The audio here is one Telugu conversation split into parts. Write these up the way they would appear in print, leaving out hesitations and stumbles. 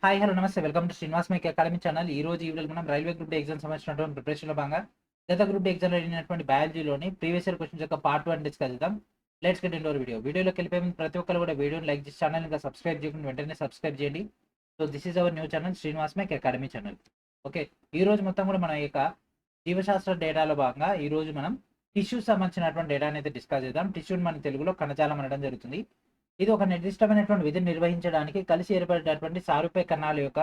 హాయ్ హలో నమస్తే welcome to Srinivas make academy channel. ఈ రోజు ఈ వీడియోలో మనం రైల్వే గ్రూప్ డి ఎగ్జామ్ సంబంధించినటువంటి ప్రిపరేషన్లో భాగంగా గత గ్రూప్ డి ఎగ్జామ్లో అడిగినటువంటి బయాలజీలోని ప్రీవియస్ ఇయర్ క్వశ్చన్స్ యొక్క పార్ట్ 1 డిస్కస్ చేద్దాం. లెట్స్ గెట్ ఇంటూ వీడియోలోకి వెళ్ళిపోయే ముందు ప్రతి ఒక్కరు కూడా వీడియోని లైక్ చేసి ఛానల్ ఇంకా సబ్స్క్రైబ్ చేయకుండా వెంటనే సబ్స్క్రైబ్ చేయండి. So this is our new channel Srinivas make academy channel. Okay, ఈ రోజు మొత్తం కూడా మన యొక్క జీవశాస్త్ర డేటాలో భాగంగా ఈ రోజు మనం టిష్యూస్ సంబంధించినటువంటి డేటాని అయితే డిస్కస్ చేద్దాం. టిష్యూని మన తెలుగులో కణజాలం అనడం జరుగుతుంది. ఇది ఒక నిర్దిష్టమైనటువంటి విధిని నిర్వహించడానికి కలిసి ఏర్పడేటటువంటి సారూప్య కణాల యొక్క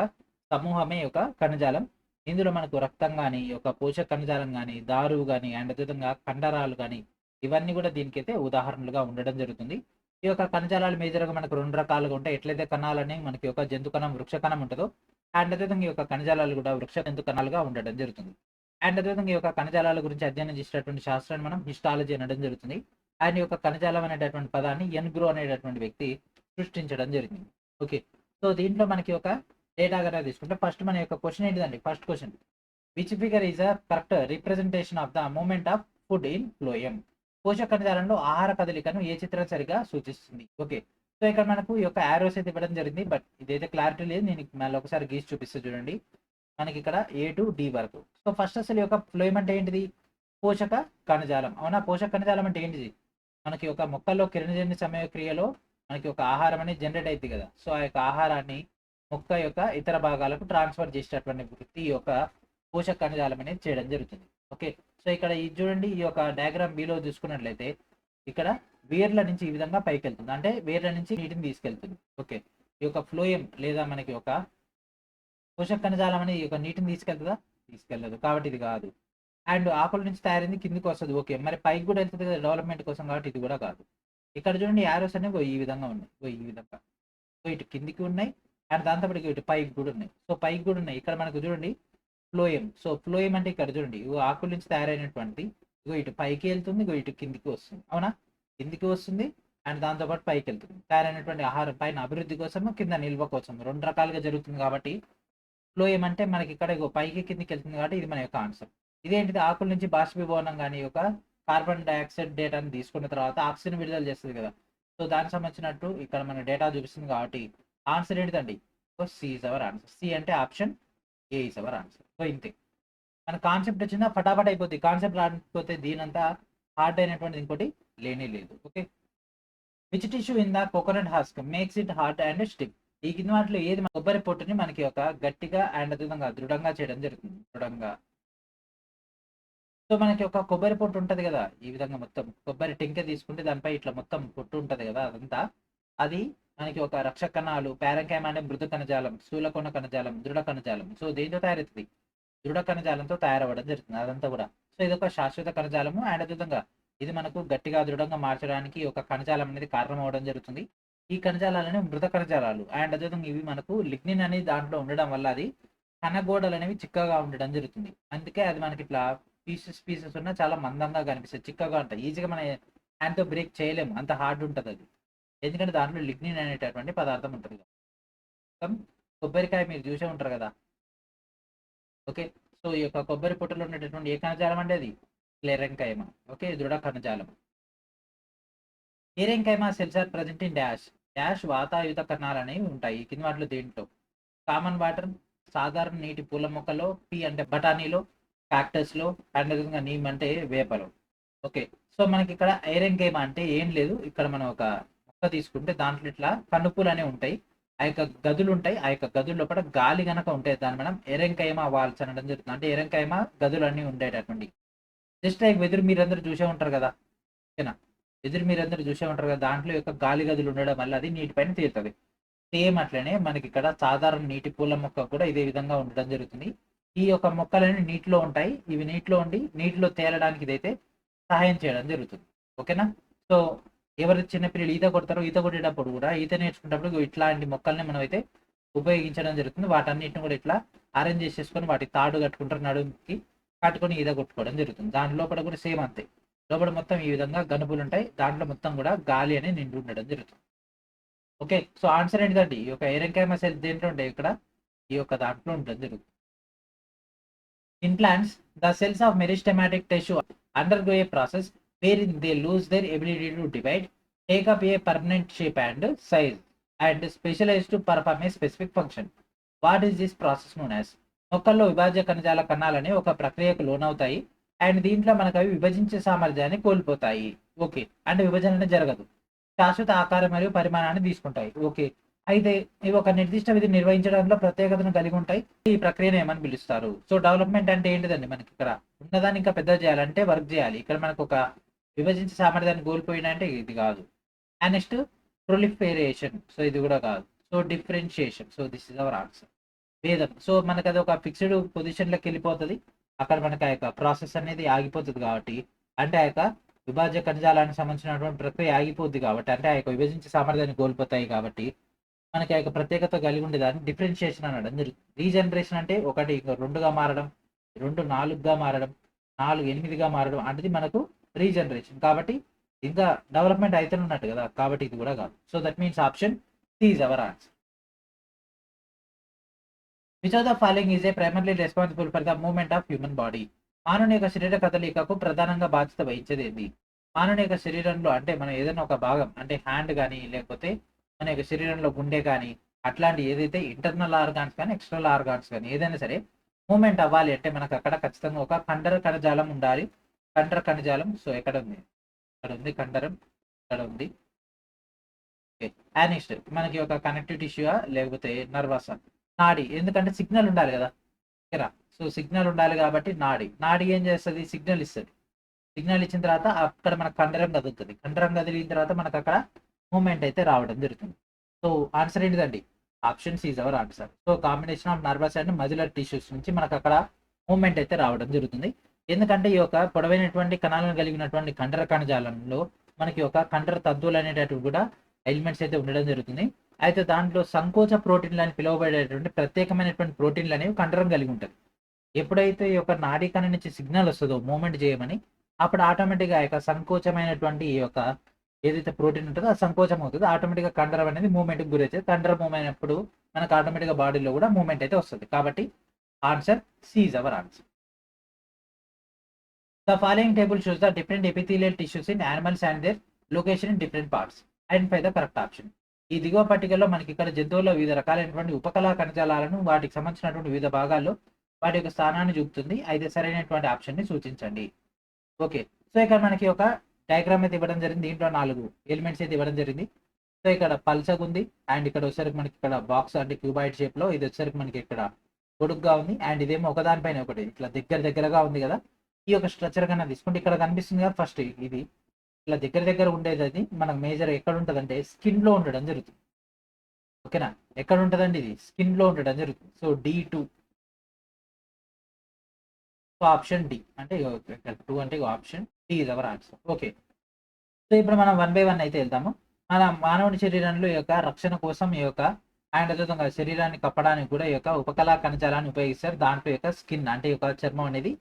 సమూహమే యొక్క కణజాలం. ఇందులో మనకు రక్తం కానీ, యొక్క పోషక కణజాలం కానీ, దారువు కానీ, అండ్ అదేవిధంగా కండరాలు కానీ, ఇవన్నీ కూడా దీనికైతే ఉదాహరణలుగా ఉండడం జరుగుతుంది. ఈ యొక్క కణజాలాలు మేజర్గా మనకు 2 రకాలుగా ఉంటాయి. ఎట్లయితే కణాలని మనకి యొక్క జంతు కణం, వృక్ష కణం ఉంటుందో, అండ్ అదేవిధంగా ఈ యొక్క కణజాలాలు కూడా వృక్ష జంతు కణాలుగా ఉండడం జరుగుతుంది. అండ్ అదేవిధంగా ఈ యొక్క కణజాలాల గురించి అధ్యయనం చేసేటటువంటి శాస్త్రాన్ని మనం హిస్టాలజీ అనడం జరుగుతుంది. ఆయన యొక్క కణజాలం అనేటటువంటి పదాన్ని ఎన్గ్రో అనేటటువంటి వ్యక్తి సృష్టించడం జరిగింది. ఓకే, సో దీంట్లో మనకి ఒక డేటా కనుక తీసుకుంటే ఫస్ట్ మన యొక్క క్వశ్చన్ ఏంటిదండి? First question, which figure is a correct representation of the movement of food in phloem? పోషక కణజాలంలో ఆహార కదలికను ఏ చిత్రం సరిగా సూచిస్తుంది? ఓకే, సో ఇక్కడ మనకు ఈ యొక్క ఆరోస్ అయితే ఇవ్వడం జరిగింది, బట్ ఇదైతే క్లారిటీ లేదు. నేను మళ్ళీ ఒకసారి గీసి చూపిస్తే చూడండి. మనకి ఇక్కడ ఏ టు డి వరకు. సో ఫస్ట్ అసలు ఈ యొక్క ఫ్లోయం అంటే ఏంటిది? పోషక కణజాలం. అవునా, పోషక కణజాలం అంటే ఏంటిది? మనకి ఒక మొక్కల్లో కిరణజన్య సమయక్రియలో మనకి ఒక ఆహారం అనేది జనరేట్ అవుతుంది కదా. సో ఆ యొక్క ఆహారాన్ని మొక్క యొక్క ఇతర భాగాలకు ట్రాన్స్ఫర్ చేసేటటువంటి వృత్తి ఈ యొక్క పోషక కణజాలం అనేది చేయడం జరుగుతుంది. ఓకే, సో ఇక్కడ ఇది చూడండి, ఈ యొక్క డయాగ్రామ్ బిలో చూసుకున్నట్లయితే ఇక్కడ వేర్ల నుంచి ఈ విధంగా పైకి వెళ్తుంది, అంటే వేర్ల నుంచి నీటిని తీసుకెళ్తుంది. ఓకే, ఈ యొక్క ఫ్లోయం లేదా మనకి ఒక పోషక కణజాలం అనేది ఈ యొక్క నీటిని తీసుకెళ్తుందా? తీసుకెళ్ళదు, కాబట్టి ఇది కాదు. అండ్ ఆకుల నుంచి తయారైంది కిందికి వస్తుంది. ఓకే, మరి పైకి కూడా వెళ్తుంది కదా డెవలప్మెంట్ కోసం, కాబట్టి ఇది కూడా కాదు. ఇక్కడ చూడండి యారోస్ అనేవి ఈ విధంగా ఉన్నాయి, ఈ విధంగా ఇటు కిందికి ఉన్నాయి, అండ్ దాంతోపాటు ఇటు పైకి కూడా ఉన్నాయి. సో పైకి కూడా ఉన్నాయి. ఇక్కడ మనకు చూడండి ఫ్లోయం. సో ఫ్లోయం అంటే ఇక్కడ చూడండి ఆకుల నుంచి తయారైనటువంటి ఇటు పైకి వెళ్తుంది, ఇటు కిందికి వస్తుంది. అవునా, కిందికి వస్తుంది అండ్ దాంతోపాటు పైకి వెళ్తుంది. తయారైనటువంటి ఆహారం పైన అభివృద్ధి కోసం, కింద నిల్వ కోసం 2 రకాలుగా జరుగుతుంది. కాబట్టి ఫ్లోయం అంటే మనకి ఇక్కడ పైకి కిందికి వెళ్తుంది, కాబట్టి ఇది మన యొక్క ఆన్సర్. ఇదేంటిది? ఆకుల నుంచి బాష్పీభవనం కానీ ఒక కార్బన్ డైఆక్సైడ్ డేటాను తీసుకున్న తర్వాత ఆక్సిజన్ విడుదల చేస్తుంది కదా. సో దానికి సంబంధించినట్టు ఇక్కడ మన డేటా చూపిస్తుంది, కాబట్టి ఆన్సర్ ఏంటిదండి? So C is our answer. C అంటే option A is our answer. So ఇంతే, మన కాన్సెప్ట్ వచ్చిందా ఫటాఫట్ అయిపోతుంది. కాన్సెప్ట్ రాకపోతే దీనంతా హార్డ్ అయినటువంటిది ఇంకోటి లేనే లేదు. Okay, which tissue in the coconut husk makes it hard and stick? ఈ కింద వాటిలో ఏది కొబ్బరి పొట్టుని మనకి ఒక గట్టిగా అండ్ అదేవిధంగా దృఢంగా చేయడం జరుగుతుంది? దృఢంగా. సో మనకి ఒక కొబ్బరి పొట్టు ఉంటుంది కదా, ఈ విధంగా మొత్తం కొబ్బరి టెంక తీసుకుంటే దానిపై ఇట్లా మొత్తం పొట్టు ఉంటుంది కదా, అదంతా అది మనకి ఒక రక్ష కణాలు, ప్యారంకైమ్ అనే మృదు కణజాలం, స్థూలకోణ కణజాలం, దృఢ కణజాలం. సో దేంతో తయారవుతుంది? దృఢ కణజాలంతో తయారవ్వడం జరుగుతుంది అదంతా కూడా. సో ఇది ఒక శాశ్వత కణజాలము, అండ్ అదేవిధంగా ఇది మనకు గట్టిగా దృఢంగా మార్చడానికి ఒక కణజాలం అనేది కారణం అవ్వడం జరుగుతుంది. ఈ కణజాలాలని మృత కణజాలాలు, అండ్ అదేవిధంగా ఇవి మనకు లిగ్నిన్ అనేది దాంట్లో ఉండడం వల్ల అది కణగోడలు అనేవి చిక్కగా ఉండడం జరుగుతుంది. అందుకే అది మనకి ఇట్లా పీసెస్ ఉన్న చాలా మందంగా కనిపిస్తుంది, చిక్కగా ఉంటాయి. ఈజీగా మన హ్యాండ్తో బ్రేక్ చేయలేము, అంత హార్డ్ ఉంటుంది అది. ఎందుకంటే దాంట్లో లిగ్నిన్ అనేటటువంటి పదార్థం ఉంటుంది. కొబ్బరికాయ మీరు చూసే ఉంటారు కదా. ఓకే, సో ఈ యొక్క కొబ్బరి పొట్టులో ఉండేటటువంటి ఏ కణజాలం అంటే అది క్లెరెంకైమ. ఓకే, దృఢ కణజాలం. Aerenchyma cells are present in dash వాతాయుత కణాలు అనేవి ఉంటాయి కింద వాటిలో దేంట్లో? కామన్ వాటర్, సాధారణ నీటి పూల మొక్కలో, పి అంటే బఠానీలో, క్యాక్టస్లో, అండ్ అదేవిధంగా నీమ్ అంటే వేపలో. ఓకే, సో మనకి ఇక్కడ ఐరెంకైమా అంటే ఏం లేదు. ఇక్కడ మనం ఒక మొక్క తీసుకుంటే దాంట్లో ఇట్లా కనుపులు అనేవి ఉంటాయి, ఆ యొక్క గదులు ఉంటాయి. ఆ యొక్క గదుల లోపల గాలి గనక ఉంటాయి, దాన్ని మనం ఎరెంకైమా వాల్స్ అనడం జరుగుతుంది. అంటే ఎరెంకైమా గదులు అన్నీ ఉండేటటువంటి. జస్ట్ లైక్ వెదురు మీరందరూ చూసే ఉంటారు కదా. ఓకేనా, వెదురు మీరందరూ చూసే ఉంటారు కదా, దాంట్లో యొక్క గాలి గదులు ఉండడం వల్ల అది నీటిపైన తేలుతుంది. సేమ్ అట్లనే మనకి ఇక్కడ సాధారణ నీటి పూల మొక్క కూడా ఇదే విధంగా ఉండడం జరుగుతుంది. ఈ యొక్క మొక్కలన్నీ నీటిలో ఉంటాయి. ఇవి నీటిలో ఉండి నీటిలో తేలడానికి ఇదైతే సహాయం చేయడం జరుగుతుంది. ఓకేనా, సో ఎవరు చిన్నపిల్లలు ఈత కొడతారో, ఈత కొట్టేటప్పుడు కూడా, ఈత నేర్చుకునేటప్పుడు ఇట్లాంటి మొక్కల్ని మనం అయితే ఉపయోగించడం జరుగుతుంది. వాటన్నిటిని కూడా ఇట్లా అరేంజ్ చేసేసుకొని వాటి తాడు కట్టుకుంటారు, నడుముకి కట్టుకొని ఈత కొట్టుకోవడం జరుగుతుంది. దాని లోపల కూడా సేమ్ అంతే, లోపల మొత్తం ఈ విధంగా గనుపులు ఉంటాయి, దాంట్లో మొత్తం కూడా గాలి అనేది నిండి ఉండడం జరుగుతుంది. ఓకే, సో ఆన్సర్ ఏంటిదండి? ఈ యొక్క ఏరెంకైమా సెల్ దేంట్లో ఉంటాయి? ఇక్కడ ఈ యొక్క దాంట్లో ఉండడం జరుగుతుంది. In plants, the cells of meristematic tissue undergo a process wherein they lose their ability to divide, take up a permanent shape and size, and specialize to perform a specific function. What is this process known as? మొక్కల్లో విభాజ్య కణజాల కణాలని ఒక ప్రక్రియకు లోనవుతాయి. అండ్ దీంట్లో మనకు అవి విభజించే సామర్థ్యాన్ని కోల్పోతాయి. ఓకే. అంటే విభజన అనేది జరగదు. శాశ్వత ఆకారం మరియు పరిమాణాన్ని తీసుకుంటాయి. ఓకే. అయితే ఇవి ఒక నిర్దిష్ట విధిని నిర్వహించడంలో ప్రత్యేకతను కలిగి ఉంటాయి. ఈ ప్రక్రియను ఏమని పిలుస్తారు? సో డెవలప్‌మెంట్ అంటే ఏంటిదండి మనకిక్కడ? ఉన్నదాన్ని ఇంకా పెద్దగా చేయాలంటే వర్క్ చేయాలి. ఇక్కడ మనకు ఒక విభజించే సామర్థ్యాన్ని కోల్పోయినంటే ఇది కాదు. And next proliferation. సో ఇది కూడా కాదు. So differentiation. So this is our answer. భేదం. సో మనకది ఒక ఫిక్స్‌డ్ పొజిషన్‌లోకెళ్ళిపోతది. అక్కడ మనకి ఆ యొక్క ప్రాసెస్ అనేది ఆగిపోతది కాబట్టి, అంటే ఆ యొక్క విభాజ్య కణజాలానికి సంబంధించినటువంటి ప్రక్రియ ఆగిపోద్ది కాబట్టి, అంటే ఆ యొక్క విభజించే సామర్థ్యాన్ని కోల్పోతాయి కాబట్టి, మనకి ఆ యొక్క ప్రత్యేకత కలిగి ఉండేదాన్ని డిఫరెన్షియేషన్ అనడం జరుగుతుంది. రీజనరేషన్ అంటే 1 ఇంక 2గా మారడం, 2 4గా మారడం, 4 8గా మారడం అనేది మనకు రీజనరేషన్. కాబట్టి ఇంకా డెవలప్‌మెంట్ అయితేనే ఉన్నట్టు కదా! కాబట్టి ఇది కూడా కాదు. So that means option C is our answer. Which of the following is a primarily responsible for the movement of human body? మానవుని యొక్క శరీర కదలికకు ప్రధానంగా బాధ్యత వహించేది ఏంది? మానవుని యొక్క శరీరంలో అంటే మనం ఏదైనా ఒక భాగం అంటే హ్యాండ్ గాని, లేకపోతే మన యొక్క శరీరంలో గుండె గాని, అట్లాంటి ఏదైతే ఇంటర్నల్ ఆర్గాన్స్ గాని, ఎక్స్టర్నల్ ఆర్గాన్స్ గాని ఏదైనా సరే మూవ్‌మెంట్ అవ్వాలి అంటే మనకు అక్కడ ఖచ్చితంగా ఒక కండర కణజాలం ఉండాలి. కండర కణజాలం సో ఎక్కడ ఉంది? ఇక్కడ ఉంది కండరం. ఇక్కడ ఉంది. ఓకే. అండ్ నెక్స్ట్ మనకి ఒక కనెక్టివ్ టిష్యూఆ? లేకపోతే నర్వసా? నాడి. ఎందుకంటే సిగ్నల్ ఉండాలి గదా! ఓకేనా. సో, సిగ్నల్ ఉండాలి గాబట్టి నాడి. నాడి ఏం చేస్తది? సిగ్నల్ ఇస్తది. సిగ్నల్ ఇచ్చిన తర్వాత అక్కడ మనకు కండరం కదులుతది. కండరం కదిలిన తర్వాత మనకక్కడ మూవ్‌మెంట్ అయితే రావడం జరుగుతుంది. సో, ఆన్సర్ ఏంటిదండి? Option C is our answer. So, combination of nervous and muscular tissues నుంచి మనకక్కడ మూవ్‌మెంట్ అయితే రావడం జరుగుతుంది. ఎందుకంటే ఈ యొక్క పొడవైనటువంటి కణాలను కలిగినటువంటి కండర కణజాలంలో మనకి ఒక కండర తంతువులు అనేటటివి కూడా ఎలిమెంట్స్ అయితే ఉండడం జరుగుతుంది. అయితే దాంట్లో సంకోచ ప్రోటీన్‌లు అని పిలువబడేటువంటి ప్రత్యేకమైనటువంటి ప్రోటీన్‌లు అనేవి కండరం కలిగి ఉంటది. ఎప్పుడైతే ఈ యొక్క నాడీ కణం నుంచి సిగ్నల్ వస్తదో మూవ్‌మెంట్ చేయమని, అప్పుడు ఆటోమేటిక్‌గా ఆ యొక్క సంకోచమైనటువంటి ఈ యొక్క ఏదైతే ప్రోటీన్ ఉంటదో అది సంకోచం అవుతది. ఆటోమేటిక్‌గా కండరం అనేది మూవ్‌మెంట్‌కి గురైతది. కండరం మూవ్ అయినప్పుడు మనకు ఆటోమేటిక్‌గా బాడీలో కూడా మూవ్‌మెంట్ అయితే వస్తది. కాబట్టి answer C is our answer. The following table shows the different epithelial tissues in animals and their location in different parts. Identify the correct option. ఈ దిగువ పట్టికలో మనకి ఇక్కడ జంతువుల్లో వివిధ రకాలైనటువంటి ఉపకళా కణజాలాలను వాటికి సంబంధించినటువంటి వివిధ భాగాల్లో వాటి యొక్క స్థానాన్ని చూపుతుంది. అయితే సరైనటువంటి ఆప్షన్ ని సూచించండి. ఓకే. సో ఇక్కడ మనకి ఒక డయాగ్రామ్ అయితే ఇవ్వడం జరిగింది. దీంట్లో 4 ఎలిమెంట్స్ అయితే ఇవ్వడం జరిగింది. సో ఇక్కడ పల్సగ్ ఉంది. అండ్ ఇక్కడ వచ్చేసరికి మనకి ఇక్కడ బాక్స్ అంటే క్యూబాయిడ్ షేప్ లో ఇది వచ్చేసరికి మనకి ఇక్కడ పొడుగ్గా ఉంది. అండ్ ఇదేమో ఒకదానిపైన ఒకటి ఇట్లా దగ్గరగా ఉంది కదా! ఈ యొక్క స్ట్రక్చర్ కన్నా తీసుకుంటే ఇక్కడ కనిపిస్తుంది కదా ఫస్ట్ ఇది ఇలా దగ్గర ఉండేది అది మనకు మేజర్ ఎక్కడ ఉంటదంటే స్కిన్‌లో ఉండడం జరుగుతుంది. ఓకేనా. ఎక్కడ ఉంటదండి ఇది? స్కిన్‌లో ఉండడం జరుగుతుంది. So D2. So option D. అంటే ఇగో ఇక్కడ 2 అంటే ఇగో option D is our answer. Okay. So ఇప్పుడు మనం వన్ బై వన్ అయితే వెళ్దాము. మన మానవుని శరీరంలో ఈ యొక్క రక్షణ కోసం ఈ యొక్క అండ్ అదేవిధంగా శరీరాన్ని కప్పడానికి కూడా ఈ యొక్క ఉపకళా కణజాలాన్ని ఉపయోగిస్తారు. దాంట్లో యొక్క స్కిన్ అంటే ఈ యొక్క చర్మం అనేది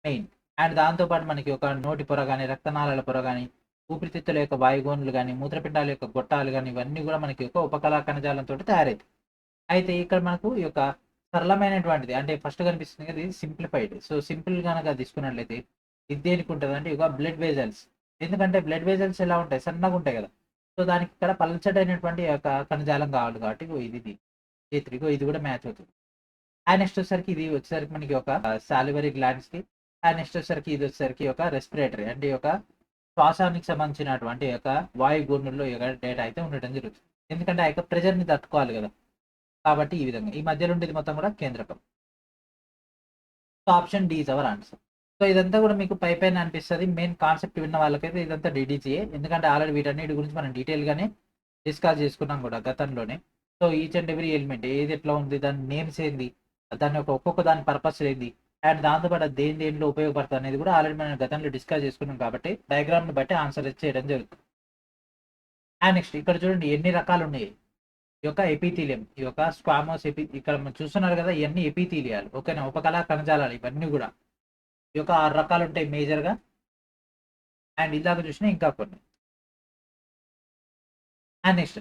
మెయిన్. అండ్ దాంతో పాటు మనకి ఒక నోటి పొర గాని, రక్తనాళాల పొర గాని, ఊపిరితిత్తుల యొక్క వాయుగోనులు గాని, మూత్రపిండాల యొక్క గొట్టాలు గాని ఇవన్నీ కూడా మనకి ఒక ఉపకళా కణజాలంతోటి తయారవుతాయి. అయితే ఇక్కడ మనకు ఈ యొక్క సరళమైనటువంటిది అంటే ఫస్ట్ కనిపిస్తుంది కదా ఇది సింప్లిఫైడ్. సో సింపుల్ గనక తీసుకున్నట్లయితే ఇది దేనికి ఉంటదంటే ఇగ బ్లడ్ వెసల్స్. ఎందుకంటే బ్లడ్ వెసల్స్ ఎలా ఉంటాయి? సన్నగా ఉంటాయి కదా! సో దానికి ఇక్కడ పల్చటైనటువంటి యొక్క కణజాలం కావాలి కాబట్టి ఇగో ఇది A3 ఇగో ఇది కూడా మ్యాచ్ అవుతుంది. అండ్ నెక్స్ట్ వచ్చేసరికి ఇది వచ్చేసరికి మనకి ఒక సాలివరీ గ్లాండ్స్‌కి అండ్ నెక్స్ట్ వచ్చేసరికి ఇది వచ్చేసరికి ఒక రెస్పిరేటరీ అంటే ఈ యొక్క శ్వాసానికి సంబంధించినటువంటి యొక్క వాయుగోనుల్లో ఈ యొక్క డేటా అయితే ఉండడం జరుగుతుంది. ఎందుకంటే ఆ యొక్క ప్రెషర్‌ని తట్టుకోవాలి కదా! కాబట్టి ఈ విధంగా. ఈ మధ్యలో ఉండేది మొత్తం కూడా కేంద్రకం. So option D is our answer. So ఇదంతా కూడా మీకు పైపైన అనిపిస్తది. మెయిన్ కాన్సెప్ట్ విన్న వాళ్ళకైతే ఇదంతా డీడీసీయే. ఎందుకంటే ఆల్రెడీ వీటన్నిటి గురించి మనం డీటెయిల్‌గానే డిస్కస్ చేసుకున్నాం కూడా గతంలోనే. So each and every element ఏది ఎట్లా ఉంది, దాని నేమ్స్ ఏంది, దాని యొక్క ఒక్కొక్క దాని పర్పస్ ఏంది, అండ్ దాంతో పాటు అది దేనిలో ఉపయోగపడుతుంది అనేది కూడా ఆల్రెడీ మనం గతంలో డిస్కస్ చేసుకున్నాం కాబట్టి డయాగ్రామ్‌ని బట్టి ఆన్సర్ చేయడం జరుగుతుంది. అండ్ నెక్స్ట్ ఇక్కడ చూడండి ఎన్ని రకాలు ఉన్నాయి. ఈ యొక్క ఎపిథీలియం, ఈ యొక్క స్క్వామోస్ ఇక్కడ మనం చూస్తున్నారు కదా! ఇయన్నీ ఎపిథీలియాలు. ఓకేనా. ఉపకళా కణజాలాలు ఇవన్నీ కూడా. ఈ యొక్క 6 రకాలు ఉంటాయి మేజర్‌గా. అండ్ ఇందాక చూసినయి ఇంకా కొన్ని. And next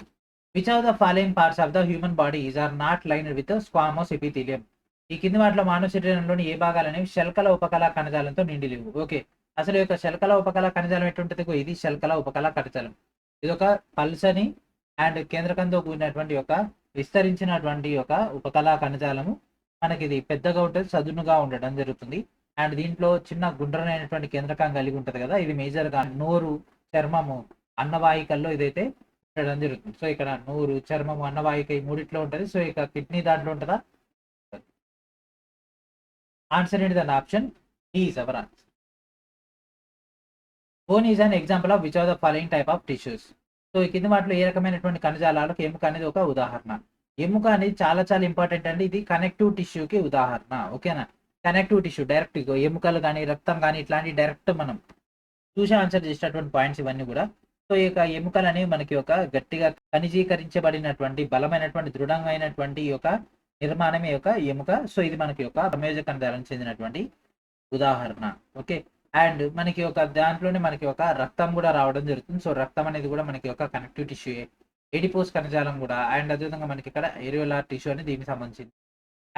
which of the following parts of the human bodies are not lined with squamous epithelium? ఈ కింది వాటిలో మానవ శరీరంలోని ఏ భాగాలనేవి శల్కల ఉపకళా కణజాలంతో నిండి లేవు? ఓకే. అసలు ఈ యొక్క శల్కల ఉపకళా కణజాలం ఎట్టుంటది? ఇగో ఇది శల్కల ఉపకళా కణజాలం. ఇదొక పల్సని అండ్ కేంద్రకంతో కూడినటువంటి ఒక విస్తరించినటువంటి ఒక ఉపకళా కణజాలము మనకి ఇది పెద్దగా ఉంటుంది, చదునుగా ఉండడం జరుగుతుంది. అండ్ దీంట్లో చిన్న గుండ్రనైనటువంటి కేంద్రకం కలిగి ఉంటుంది కదా, ఇది మేజర్గా నోరు, చర్మము, అన్నవాహికల్లో ఇదైతే ఉండడం జరుగుతుంది. సో ఇక్కడ నోరు, చర్మము, అన్నవాహిక ఈ మూడిట్లో ఉంటుంది. సో ఇక కిడ్నీ దాంట్లో ఉంటుందా? ఆన్సర్ ఏంటి దాని option D is our answer. Bone is an example of which of the following type of tissues. So ఈ కింది వాటిలో ఏ రకమైనటువంటి కణజాలాలకు ఎముక అనేది ఒక ఉదాహరణ. ఎముక అనేది చాలా చాలా ఇంపార్టెంట్ అండి. ఇది కనెక్టివ్ టిష్యూకి ఉదాహరణ. ఓకేనా? కనెక్టివ్ టిష్యూ డైరెక్ట్ ఎముకలు కానీ రక్తం కానీ ఇట్లాంటి డైరెక్ట్ మనం చూసి ఆన్సర్ చేసినటువంటి పాయింట్స్ ఇవన్నీ కూడా. సో ఈ యొక్క ఎముకలు అనేవి మనకి ఒక గట్టిగా ఖనిజీకరించబడినటువంటి బలమైనటువంటి దృఢమైనటువంటి ఈ యొక్క నిర్మాణమే యొక్క ఎముక. సో ఇది మనకి ఒక సంయోజక కణజాలానికి చెందినటువంటి ఉదాహరణ. ఓకే. అండ్ మనకి ఒక దాంట్లోనే మనకి ఒక రక్తం కూడా రావడం జరుగుతుంది. సో రక్తం అనేది కూడా మనకి ఒక కనెక్టివ్ టిష్యూ, ఎడిపోస్ కణజాలం కూడా. అండ్ అదేవిధంగా మనకి ఇక్కడ ఏరియోలార్ టిష్యూ అనేది దీనికి సంబంధించింది.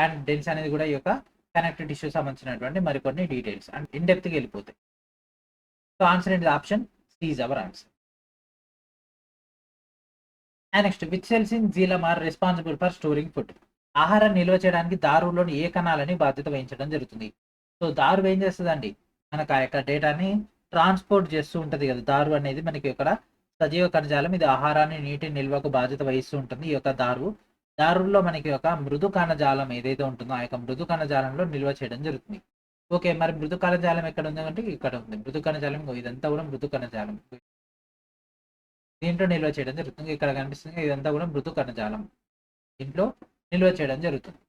అండ్ డెన్స్ అనేది కూడా ఈ యొక్క కనెక్టివ్ టిష్యూ సంబంధించినటువంటి మరికొన్ని డీటెయిల్స్ అండ్ ఇన్ డెప్త్కి వెళ్ళిపోతాయి. సో ఆన్సర్ ఏంటి? Option C is our answer. And next, which cells in xylem are responsible for storing food. ఆహారం నిల్వ చేయడానికి దారులోని ఏ కణాలని బాధ్యత వహించడం జరుగుతుంది. సో దారు ఏం చేస్తుందండి, మనకు ఆ యొక్క డేటాని ట్రాన్స్పోర్ట్ చేస్తూ ఉంటుంది కదా. దారు అనేది మనకి ఇక్కడ సజీవ కణజాలం, ఇది ఆహారాన్ని నీటి నిల్వకు బాధ్యత వహిస్తూ ఉంటుంది. ఈ యొక్క దారుల్లో మనకి ఒక మృదు కణజాలం ఏదైతే ఉంటుందో ఆ యొక్క మృదు కణజాలంలో నిల్వ చేయడం జరుగుతుంది. ఓకే, మరి మృదు కణజాలం ఎక్కడ ఉంది అంటే ఇక్కడ ఉంది. మృదు కణజాలం ఇదంతా కూడా మృదు కణజాలం, దీంట్లో నిల్వ చేయడం జరుగుతుంది. ఇక్కడ కనిపిస్తుంది ఇదంతా కూడా మృదు కణజాలం, దీంట్లో నిల్వ చేయడం జరుగుతుంది.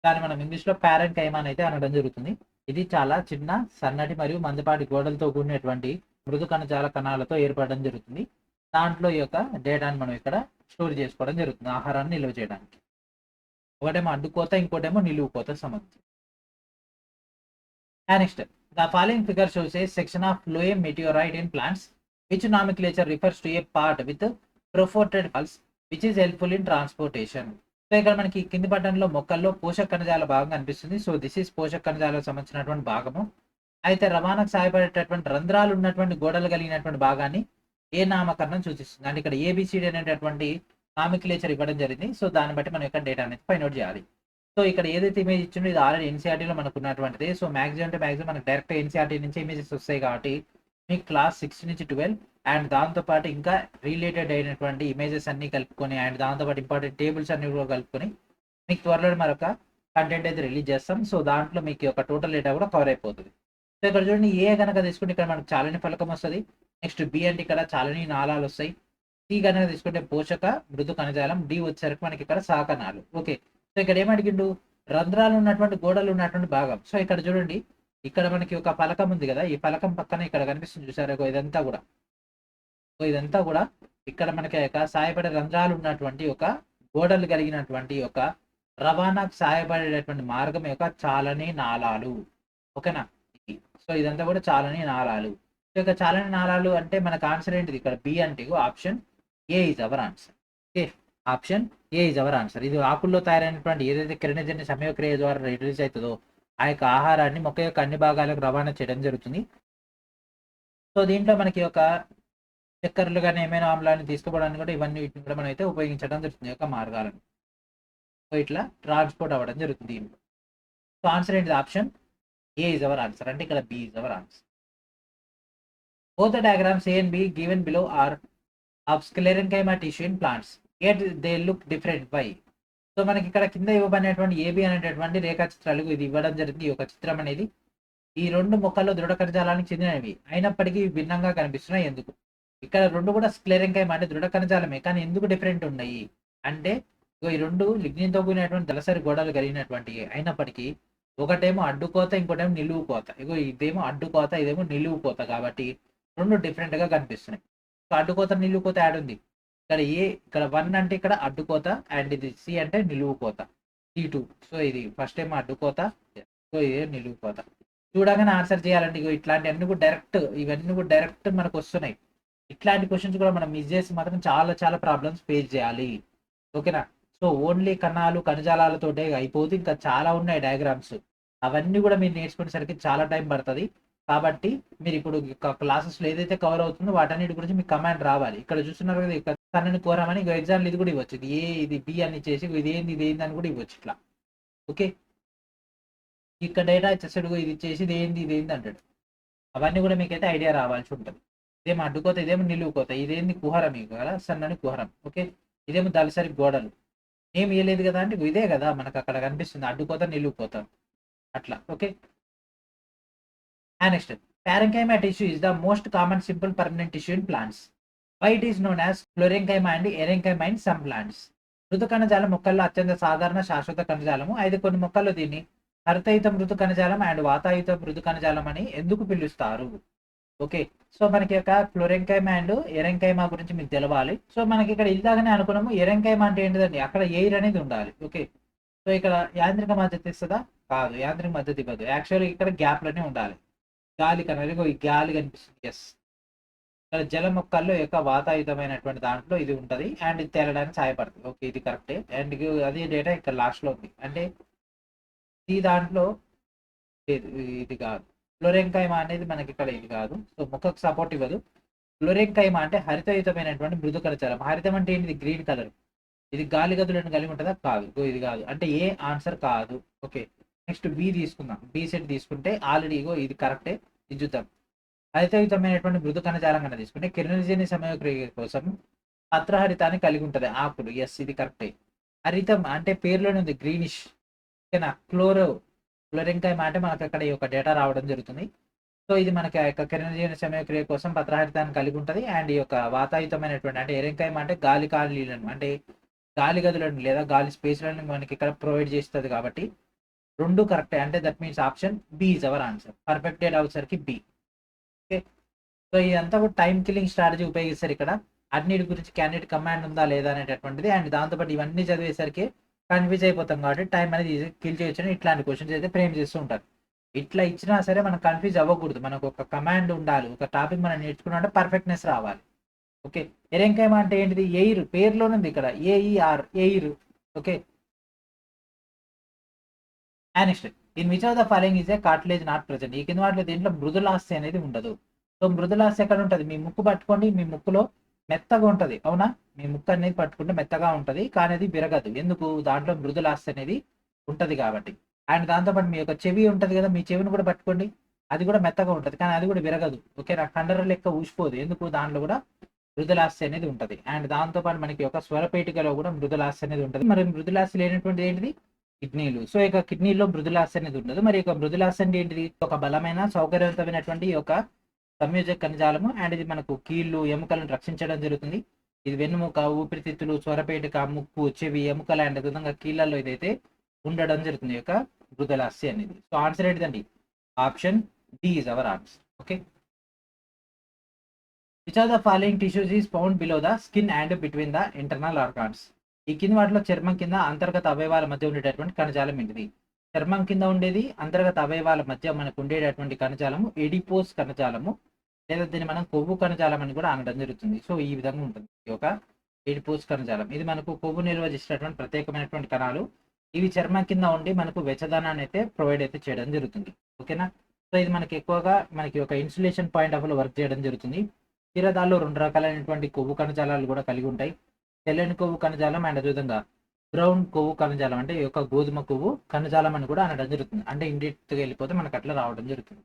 దాన్ని మనం ఇంగ్లీష్లో ప్యారెంట్ కైమా అయితే అనడం జరుగుతుంది. ఇది చాలా చిన్న, సన్నటి మరియు మందపాటి గోడలతో కూడినటువంటి మృదు కణజాల కణాలతో ఏర్పడడం జరుగుతుంది. దాంట్లో ఈ యొక్క డేటాని మనం ఇక్కడ స్టోర్ చేసుకోవడం జరుగుతుంది ఆహారాన్ని నిల్వ చేయడానికి. ఒకటేమో అడ్డుకోత, ఇంకోటేమో నిలువు కోత సంబంధించి. Next, the following figure shows a section of phloem meteorite in plants which nomenclature refers to a part with perforated pulse which is helpful in transportation. So ఇక్కడ మనకి కింది పట్టణంలో మొక్కల్లో పోషక కణజాల భాగం కనిపిస్తుంది. సో దిస్ ఈస్ పోషక కణజాలకు సంబంధించినటువంటి భాగము. అయితే రవాణాకు సహాయపడేటటువంటి రంధ్రాలు ఉన్నటువంటి గోడలు కలిగినటువంటి భాగాన్ని ఏ నామకరణం సూచిస్తుంది అంటే ఇక్కడ ఏబిసిడి అనేటటువంటి నామిక్లేచర్ ఇవ్వడం జరిగింది. సో దాన్ని బట్టి మనం ఇక్కడ డేటా అనేది ఫైండ్ అవుట్ చేయాలి. సో ఇక్కడ ఏదైతే ఇమేజ్ ఇచ్చిందో ఇది ఆల్రెడీ ఎన్సీఆర్టీలో మనకు ఉన్నటువంటిది. సో మ్యాక్సిమం అంటే మ్యాక్సిమం మనకు డైరెక్ట్ ఎన్సీఆర్టీ నుంచి ఇమేజెస్ వస్తాయి కాబట్టి మీకు క్లాస్ 6 నుంచి 12 అండ్ దాంతోపాటు ఇంకా రిలేటెడ్ అయినటువంటి ఇమేజెస్ అన్ని కలుపుకొని అండ్ దాంతోపాటు ఇంపార్టెంట్ టేబుల్స్ అన్ని కూడా కలుపుకొని మీకు త్వరలో మరొక కంటెంట్ అయితే రిలీజ్ చేస్తాం. సో దాంట్లో మీకు ఒక టోటల్ డేటా కూడా కవర్ అయిపోతుంది. సో ఇక్కడ చూడండి, ఏ కనుక తీసుకుంటే ఇక్కడ మనకు చాలని ఫలకం వస్తుంది. నెక్స్ట్ బి అంటే ఇక్కడ చాలని నాళాలు వస్తాయి. సి కనుక తీసుకుంటే పోషక మృదు కణజాలం. డి వచ్చేసరికి మనకి ఇక్కడ సహకణాలు. ఓకే, సో ఇక్కడ ఏమడిగిండు, రంధ్రాలు ఉన్నటువంటి గోడలు ఉన్నటువంటి భాగం. సో ఇక్కడ చూడండి, ఇక్కడ మనకి ఒక ఫలకం ఉంది కదా, ఈ ఫలకం పక్కన ఇక్కడ కనిపిస్తుంది చూసారు, ఇదంతా కూడా ఇక్కడ మనకి సహాయపడే రంధ్రాలు ఉన్నటువంటి ఒక గోడలు కలిగినటువంటి ఒక రవాణాకు సహాయపడేటటువంటి మార్గం యొక్క చాలని నాళాలు. ఓకేనా? సో ఇదంతా కూడా చాలని నాళాలు. సో ఇక చాలని నాళాలు అంటే మనకు ఆన్సర్ ఏంటిది, ఇక్కడ బి అంటే option A is our answer. Okay, option A is our answer. ఇది ఆకుల్లో తయారైనటువంటి ఏదైతే కిరణజన్య సమయక్రియ ద్వారా రిలీజ్ అవుతుందో ఆ యొక్క ఆహారాన్ని మొక్క యొక్క అన్ని భాగాలకు రవాణా చేయడం జరుగుతుంది. సో దీంట్లో మనకి ఒక చక్కెరలు కానీ ఏమైనా ఆమ్లాన్ని తీసుకోవడానికి కూడా ఇవన్నీ వీటిని కూడా మనం అయితే ఉపయోగించడం జరుగుతుంది యొక్క మార్గాలను. సో ఇట్లా ట్రాన్స్పోర్ట్ అవ్వడం జరుగుతుంది. సో ఆన్సర్ ఏంటిది, option A is our answer. అంటే ఇక్కడ B is our answer. Both the diagrams A and B given below are of sclerenchyma tissue in plants. Yet they look different. Why? So మనకి ఇక్కడ కింద ఇవ్వబడినటువంటి ఏబి అనేటటువంటి రేఖా చిత్రాలు ఇది ఇవ్వడం జరిగింది. ఈ యొక్క చిత్రం అనేది ఈ రెండు మొక్కల్లో దృఢ కణజాలానికి చెందినవి అయినప్పటికీ భిన్నంగా కనిపిస్తున్నాయి. ఎందుకు? ఇక్కడ రెండు కూడా స్క్లెరెంకైమా అంటే దృఢ కణజాలమే, కానీ ఎందుకు డిఫరెంట్ ఉన్నాయి అంటే ఈ రెండు లిగ్నిన్తో కూడినటువంటి దళసరి గోడలు కలిగినటువంటి అయినప్పటికీ ఒకటేమో అడ్డుకోత, ఇంకోటేమో నిలువు కోత. ఇదేమో అడ్డుకోత, ఇదేమో నిలువు కోత, కాబట్టి రెండు డిఫరెంట్ గా కనిపిస్తున్నాయి. సో అడ్డుకోత నిలువు కోత యాడ్ ఉంది. ఇక్కడ 1 అంటే ఇక్కడ అడ్డుకోత అండ్ ఇది సి అంటే నిలువు కోత, C2. సో ఇది ఫస్ట్ ఏమో అడ్డుకోత, సో ఇది నిలువు కోత. చూడగానే ఆన్సర్ చేయాలంటే ఇట్లాంటి అన్ని కూడా ఇవన్నీ కూడా డైరెక్ట్ మనకు వస్తున్నాయి. ఇట్లాంటి క్వశ్చన్స్ కూడా మనం మిస్ చేసి మాత్రం చాలా చాలా ప్రాబ్లమ్స్ ఫేస్ చేయాలి. ఓకేనా? సో ఓన్లీ కణాలు కణజాలాలతోటే అయిపోతే ఇంకా చాలా ఉన్నాయి డయాగ్రామ్స్. అవన్నీ కూడా మీరు నేర్చుకునేసరికి చాలా టైం పడుతుంది. కాబట్టి మీరు ఇప్పుడు క్లాసెస్లో ఏదైతే కవర్ అవుతుందో వాటన్నిటి గురించి మీకు కమాండ్ రావాలి. ఇక్కడ చూస్తున్నారు కదా, ఇక్కడ సన్నని కోరమని ఎగ్జాంపుల్ ఇది కూడా ఇవ్వచ్చు. ఇది ఏ, ఇది బి అని ఇచ్చేసి ఇది ఏంది అని కూడా ఇవ్వచ్చు ఇట్లా. ఓకే, ఇక్కడ డేటా ఇచ్చేసాడు, ఇది ఇచ్చేసి ఇది ఏంది అంటాడు. అవన్నీ కూడా మీకైతే ఐడియా రావాల్సి ఉంటుంది. ఇదేమో అడ్డుకోత, ఇదేమో నిలువుకోత, ఇదేంది కుహరం మీకు కదా, సన్నని కుహరం. ఓకే, ఇదేమో దళసరి గోడలు. ఏమి ఇవ్వలేదు కదా అంటే ఇదే కదా మనకు అక్కడ కనిపిస్తుంది, అడ్డుకోత నిలువుకోత అట్లా. Okay, next parenchyma tissue is the most common simple permanent tissue in plants. Why it is known as florenchyma and erenchyma in some plants. మృదు కణజాలం మొక్కల్లో అత్యంత సాధారణ శాశ్వత కణజాలము. అయితే కొన్ని మొక్కల్లో దీన్ని హరితయుత మృదు కణజాలం అండ్ వాతాయుత మృదు కణజాలం అని ఎందుకు పిలుస్తారు? ఓకే, సో మనకి యొక్క ఫ్లోరెంకైమా అండ్ ఎరెంకైమా గురించి మీకు తెలవాలి. సో మనకి ఇక్కడ ఇలాగనే అనుకున్నాము, ఎరెంకైమా అంటే ఏంటిదండి, అక్కడ ఎయిర్ అనేది ఉండాలి. ఓకే, సో ఇక్కడ యాంత్రిక మద్దతు ఇస్తుందా? కాదు, యాంత్రిక మద్దతు ఇవ్వదు. యాక్చువల్గా ఇక్కడ గ్యాప్లోనే ఉండాలి. గాలి కనుక ఈ గాలి కనిపిస్తుంది. ఎస్, ఇక్కడ జల మొక్కల్లో యొక్క వాతాయుతమైనటువంటి దాంట్లో ఇది ఉంటుంది అండ్ ఇది తేలడానికి సహాయపడుతుంది. ఓకే, ఇది కరెక్టే. అండ్ అదే డేటా ఇక్కడ లాస్ట్లో ఉంది. అంటే ఈ దాంట్లో ఇది కాదు. ఫ్లోరెంకైమా అనేది మనకి ఇక్కడ ఇది కాదు. సో మొక్కకు సపోర్ట్ ఇవ్వదు. ఫ్లోరెంకైమా అంటే హరితయుతమైనటువంటి మృదు కణజాలం. హరితం అంటే ఏంటిది? Green colour. ఇది గాలి గదులను కలిగి ఉంటుందా? కాదు, ఇది కాదు. అంటే ఏ ఆన్సర్ కాదు. ఓకే, నెక్స్ట్ బి తీసుకుందాం. బి సెట్ తీసుకుంటే ఆల్రెడీ ఇది కరెక్టే. ఇది చూద్దాం. హరితయుతమైనటువంటి మృదు కణజాలం కన్నా తీసుకుంటే కిరణజన్య సమయక్రియ కోసం పత్రహరితాన్ని కలిగి ఉంటుంది ఆకులు. ఎస్, ఇది కరెక్టే. హరితం అంటే పేరులోనే ఉంది, గ్రీనిష్. ఓకేనా, ఫ్లోరెంకైమా అంటే మనకు అక్కడ ఈ యొక్క డేటా రావడం జరుగుతుంది. సో ఇది మనకి యొక్క కిరణజన్య సమయక్రియ కోసం పత్రహరితాన్ని కలిగి ఉంటుంది. అండ్ ఈ యొక్క వాతాయుతమైనటువంటి అంటే ఎరెంకైమా అంటే గాలి ఖాళీలను అంటే గాలి గదులను లేదా గాలి స్పేస్లను మనకి ఇక్కడ ప్రొవైడ్ చేస్తుంది. కాబట్టి రెండు కరెక్టే. అంటే that means option B is our answer. Perfect data వచ్చేసరికి బి. ఓకే, సో ఇదంతా కూడా టైం కిల్లింగ్ స్ట్రాటజీ ఉపయోగిస్తారు. ఇక్కడ అన్నిటి గురించి క్యాండిడేట్ కమాండ్ ఉందా లేదా అనేటటువంటిది. అండ్ దాంతోపాటు ఇవన్నీ చదివేసరికి కన్ఫ్యూజ్ అయిపోతాం. కాబట్టి టైం అనేది కిల్ చేయొచ్చు. ఇట్లాంటి క్వశ్చన్స్ అయితే ఫ్రేమ్ చేస్తూ ఉంటారు. ఇట్లా ఇచ్చినా సరే మనం కన్ఫ్యూజ్ అవ్వకూడదు. మనకు ఒక కమాండ్ ఉండాలి. ఒక టాపిక్ మనం నేర్చుకున్నా పర్ఫెక్ట్నెస్ రావాలి. ఓకే, ఎరెంకైమా అంటే ఏంటిది? ఎయిర్. పేరులోనే ఉంది ఇక్కడ AER, air. Okay, next in which of the following is A cartilage not present. ఈ కింద వాటిలో దీంట్లో మృదులాస్తి అనేది ఉండదు. సో మృదులాస్తి ఎక్కడ ఉంటుంది? మీ ముక్కు పట్టుకోండి, మీ ముక్కులో మెత్తగా ఉంటుంది. అవునా, మీ ముక్కు అనేది పట్టుకుంటే మెత్తగా ఉంటుంది, కానీ అది విరగదు. ఎందుకు? దాంట్లో మృదులాస్తి అనేది ఉంటుంది కాబట్టి. అండ్ దాంతోపాటు మీ యొక్క చెవి ఉంటుంది కదా, మీ చెవిని కూడా పట్టుకోండి, అది కూడా మెత్తగా ఉంటుంది, కానీ అది కూడా విరగదు. ఓకే, నా కండర లెక్క ఊసిపోదు. ఎందుకు? దాంట్లో కూడా మృదులాస్తి అనేది ఉంటుంది. అండ్ దాంతోపాటు మనకి ఒక స్వరపేటికలో కూడా మృదులాస్తి అనేది ఉంటుంది. మరి మృదులాస్తి లేనటువంటిది ఏంటిది? కిడ్నీలు. సో ఇక కిడ్నీలో మృదులాస్తి అనేది ఉండదు. మరి ఇక మృదులాస్తి అంటే ఏంటిది? ఒక బలమైన సౌకర్యవంతమైనటువంటి ఒక సంయోజక కణజాలము. అండ్ ఇది మనకు కీళ్ళు ఎముకలను రక్షించడం జరుగుతుంది. ఇది వెన్నుముక, ఊపిరితిత్తులు, స్వరపేటిక, ముక్కు, చెవి, ఎముకలు అండ్ విధంగా కీళ్ళల్లో ఇదైతే ఉండడం జరుగుతుంది యొక్క మృదులాస్తి అనేది. సో ఆన్సర్ ఏంటిదండి? Option D is our answer. Okay, which are the following tissues is found below the skin and between the internal organs. ఈ కింద వాటిలో చర్మం కింద అంతర్గత అవయవాల మధ్య ఉండేటటువంటి కణజాలం ఏంటిది? చర్మం కింద ఉండేది అంతర్గత అవయవాల మధ్య మనకు ఉండేటటువంటి కణజాలము ఎడిపోస్ కణజాలము, లేదా దీన్ని మనం కొవ్వు కణజాలం అని కూడా అనడం జరుగుతుంది. సో ఈ విధంగా ఉంటుంది ఈ యొక్క ఎడిపోస్ కణజాలం. ఇది మనకు కొవ్వు నిల్వ చేసేటటువంటి ప్రత్యేకమైనటువంటి కణాలు. ఇవి చర్మం కింద ఉండి మనకు వెచ్చదనాన్ని అయితే ప్రొవైడ్ అయితే చేయడం జరుగుతుంది. ఓకేనా, సో ఇది మనకి ఎక్కువగా మనకి ఒక ఇన్సులేషన్ పాయింట్ ఆఫ్ లో వర్క్ చేయడం జరుగుతుంది. క్షీరదాల్లో 2 రకాలైనటువంటి కొవ్వు కణజాలాలు కూడా కలిగి ఉంటాయి. తెల్లని కొవ్వు కణజాలం అండ్ అదేవిధంగా బ్రౌన్ కొవ్వు కణజాలం అంటే ఈ యొక్క గోధుమ కొవ్వు కణజాలం అని కూడా అనడం జరుగుతుంది. అంటే ఇండియట్గా వెళ్ళిపోతే మనకు అట్లా రావడం జరుగుతుంది.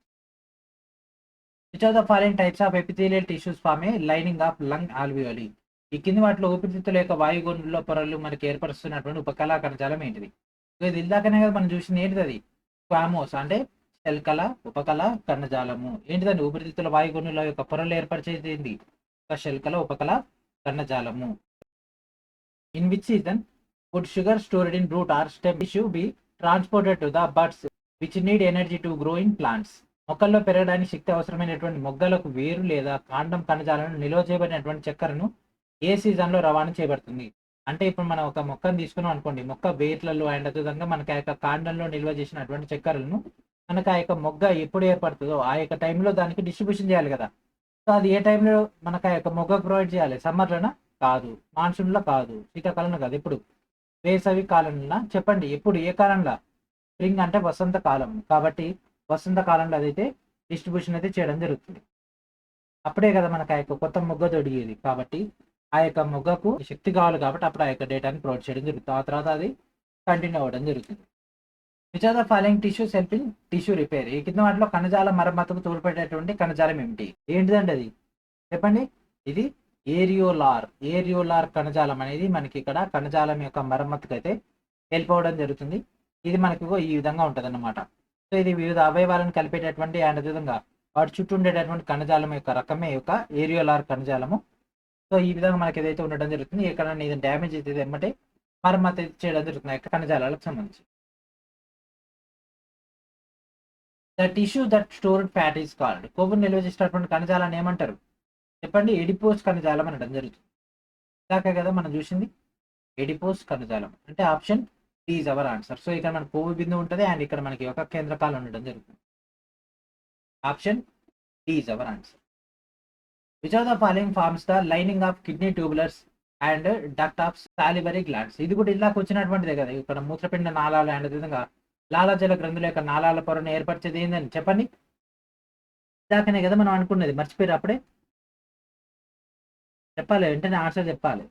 Which of the following types of epithelial tissues form a lining of lung alveoli. ఈ కింది వాటిలో ఊపిరితిత్తుల యొక్క వాయుగోనుల్లో పొరలు మనకి ఏర్పరుస్తున్నటువంటి ఉపకళా కణజాలం ఏంటిది? ఇది ఇందాకనే కదా మనం చూసింది. ఏంటిది అది? క్వామోస్ అంటే శల్కల ఉపకళ కణజాలము. ఏంటిదండి? ఊపిరితిత్తుల వాయుగోనుల యొక్క పొరలు ఏర్పరిచేది ఏంటి? ఒక శల్కల ఉపకళ కణజాలము. In which season would sugar stored in root or stem tissue be transported to the buds which need energy to grow in plants? మొక్కల్లో పెరగడానికి శక్తి అవసరమైనటువంటి మొగ్గలకు వేరు లేదా కాండం కణజాలను నిల్వ చేయబడినటువంటి చక్కెరను ఏ సీజన్లో రవాణా చేయబడుతుంది? అంటే ఇప్పుడు మనం ఒక మొక్కను తీసుకున్నాం అనుకోండి, మొక్క వేర్లలో అండ్ అదేవిధంగా మనకి ఆ యొక్క కాండంలో నిల్వ చేసినటువంటి చక్కెరలను మనకు ఆ యొక్క మొగ్గ ఎప్పుడు ఏర్పడుతుందో ఆ యొక్క టైంలో దానికి డిస్ట్రిబ్యూషన్ చేయాలి కదా. సో అది ఏ టైంలో మనకు ఆ యొక్క మొగ్గ ప్రొవైడ్ చేయాలి? సమ్మర్లోనా? కాదు. మాన్సూన్లో కాదు. శీతాకాలంలో కాదు. ఎప్పుడు? వేసవి కాలంలో. చెప్పండి ఎప్పుడు? ఏ కాలంలో? స్ప్రింగ్ అంటే వసంత కాలం. కాబట్టి వసంత కాలంలో అదైతే డిస్ట్రిబ్యూషన్ అయితే చేయడం జరుగుతుంది. అప్పుడే కదా మనకు ఆ యొక్క కొత్త మొగ్గ దొరికేది. కాబట్టి ఆ యొక్క మొగ్గకు శక్తి కావాలి కాబట్టి అప్పుడు ఆ యొక్క డేటాని ప్రొవైడ్ చేయడం జరుగుతుంది. ఆ తర్వాత అది కంటిన్యూ అవ్వడం జరుగుతుంది. Which are the following tissues help in tissue repair? ఈ కింద వాటిలో కణజాల మరమ్మతుకు తోడ్పడేటువంటి కణజాలం ఏమిటి? ఏంటిదండి అది? చెప్పండి. ఇది ఏరియోలార్ కణజాలం అనేది మనకి ఇక్కడ కణజాలం యొక్క మరమ్మతుకు అయితే హెల్ప్ అవ్వడం జరుగుతుంది. ఇది మనకి ఈ విధంగా ఉంటుంది అన్నమాట. సో ఇది వివిధ అవయవాలను కలిపేటటువంటి అండ్ విధంగా వాటి చుట్టూ ఉండేటటువంటి కణజాలం యొక్క రకమే యొక్క ఏరియోలార్ కణజాలము. సో ఈ విధంగా మనకి ఏదైతే ఉండడం జరుగుతుంది, ఎక్కడ ఇది డ్యామేజ్ అయితే ఏమంటే మరమ్మతు చేయడం జరుగుతుంది యొక్క కణజాలాలకు సంబంధించి. The tissue that stored fat is called. కొవ్వును నిల్వ చేసినటువంటి కణజాలాన్ని ఏమంటారు? చెప్పండి. ఎడిపోస్ కణజాలం అనడం జరుగుతుంది. ఇందాక కదా మనం చూసింది ఎడిపోస్ కణజాలం. అంటే option D is our answer. So ఇక్కడ మన కొవ్వు బిందువు ఉంటుంది అండ్ ఇక్కడ మనకి ఒక కేంద్రకాలు ఉండడం జరుగుతుంది. Option D is our answer. Which of the following forms the lining of kidney tubulars and duct of salivary glands? ఇది కూడా ఇలాగ వచ్చినటువంటిదే కదా. ఇక్కడ మూత్రపిండ నాళాలు అండ్ విధంగా లాలాజల గ్రంథుల యొక్క నాళాల పొరను ఏర్పరిచేది ఏందని చెప్పండి. ఇందాకనే కదా మనం అనుకున్నది, మర్చిపోయారు అప్పుడే. చెప్పాలి, వెంటనే ఆన్సర్ చెప్పాలి.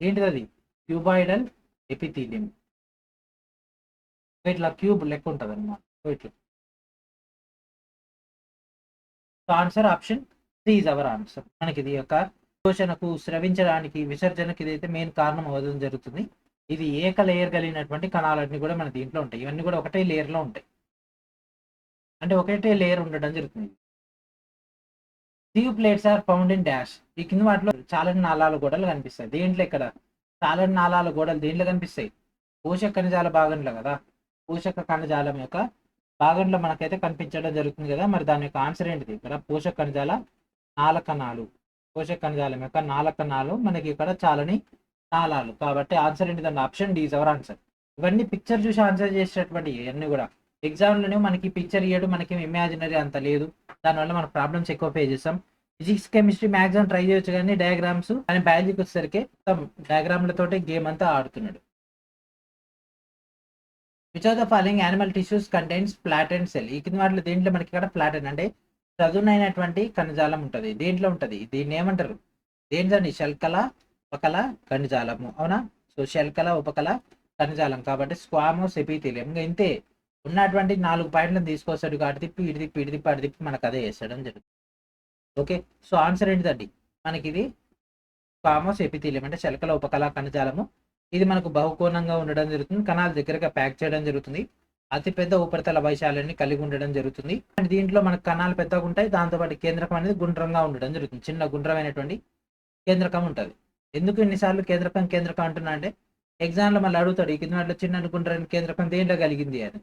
ఏంటిది అది? Cuboidal epithelium. ఇట్లా క్యూబ్ లెక్క ఉంటుంది అనమాట. ఇట్లా. So answer option C is our answer. మనకి ఇది యొక్క పోషణకు, స్రవించడానికి, విసర్జనకి ఇదైతే మెయిన్ కారణం అవ్వడం జరుగుతుంది. ఇది ఏక లేయర్ కలిగినటువంటి కణాలన్నీ కూడా మన దీంట్లో ఉంటాయి. ఇవన్నీ కూడా ఒకటే లేయర్లో ఉంటాయి, అంటే ఒకటే లేయర్ ఉండడం జరుగుతుంది. Sieve plates are found in dash. ఈ కింద వాటిలో చాలని నాళాల గోడలు కనిపిస్తాయి. దేంట్లో? ఇక్కడ చాలని నాళాల గోడలు దేంట్లో కనిపిస్తాయి? పోషక కణజాల భాగంలో కదా. పోషక కణజాలం యొక్క భాగంలో మనకైతే కనిపించడం జరుగుతుంది కదా. మరి దాని యొక్క ఆన్సర్ ఏంటిది? ఇక్కడ పోషక కణజాల నాళకణాలు. పోషక కణజాలం యొక్క నాళకణాలు మనకి ఇక్కడ చాలని నాళాలు. కాబట్టి ఆన్సర్ ఏంటిదండి? Option D is our answer. ఇవన్నీ పిక్చర్ చూసి ఆన్సర్ చేసేటటువంటి ఇవన్నీ కూడా ఎగ్జామ్లోనే మనకి పిక్చర్ ఇవ్వడం, మనకి ఇమాజినరీ అంత లేదు. దానివల్ల మన ప్రాబ్లమ్స్ ఎక్కువ ఫేస్ చేస్తాం. ఫిజిక్స్, కెమిస్ట్రీ, మ్యాథ్స్ ట్రై చేయొచ్చు కానీ డయాగ్రామ్స్ అని బయాలజీకి వచ్చేసరికి మొత్తం డయాగ్రామ్లతోటి గేమ్ అంతా ఆడుతున్నాడు. Which of the following animal tissues contains flattened cell? ఈ కింద వాటిలో దేంట్లో మనకి ఇక్కడ ఫ్లాటెండ్ అంటే చదునైనటువంటి కణజాలం ఉంటుంది. దేంట్లో ఉంటుంది? దీన్ని ఏమంటారు? దేంటండి? శల్కల ఉపకల కణజాలము. అవునా? సో శల్కల ఉపకల కణజాలం కాబట్టి స్క్వామోస్ ఎపిథీలియం. ఇంకా ఇంతే. ఉన్నటువంటి 4 పాయింట్లను తీసుకొస్తాడు కాబట్టి తిప్పి ఇటు తిప్పి ఇటు తిప్పి అటు తిప్పి మనకు అదే చేస్తాడని జరుగుతుంది. ఓకే. సో ఆన్సర్ ఏంటిదండి? మనకి ఇది స్క్వామోస్ ఎపిథీలియం అంటే శల్కల ఉపకల కణజాలము. ఇది మనకు బహుకోణంగా ఉండడం జరుగుతుంది. కణాలు దగ్గరగా ప్యాక్ చేయడం జరుగుతుంది. అతిపెద్ద ఉపరితల వైశాల్యాన్ని కలిగి ఉండడం జరుగుతుంది. అండ్ దీంట్లో మనకు కణాలు పెద్దగా ఉంటాయి. దాంతోపాటు కేంద్రకం అనేది గుండ్రంగా ఉండడం జరుగుతుంది. చిన్న గుండ్రమైనటువంటి కేంద్రకం ఉంటుంది. ఎందుకు ఇన్నిసార్లు కేంద్రకం అంటున్నా అంటే ఎగ్జామ్లో మళ్ళీ అడుగుతాడు, ఈ కింద వాటిలో చిన్న గుండ్రమైన కేంద్రకం దేంట్లో కలిగింది అని.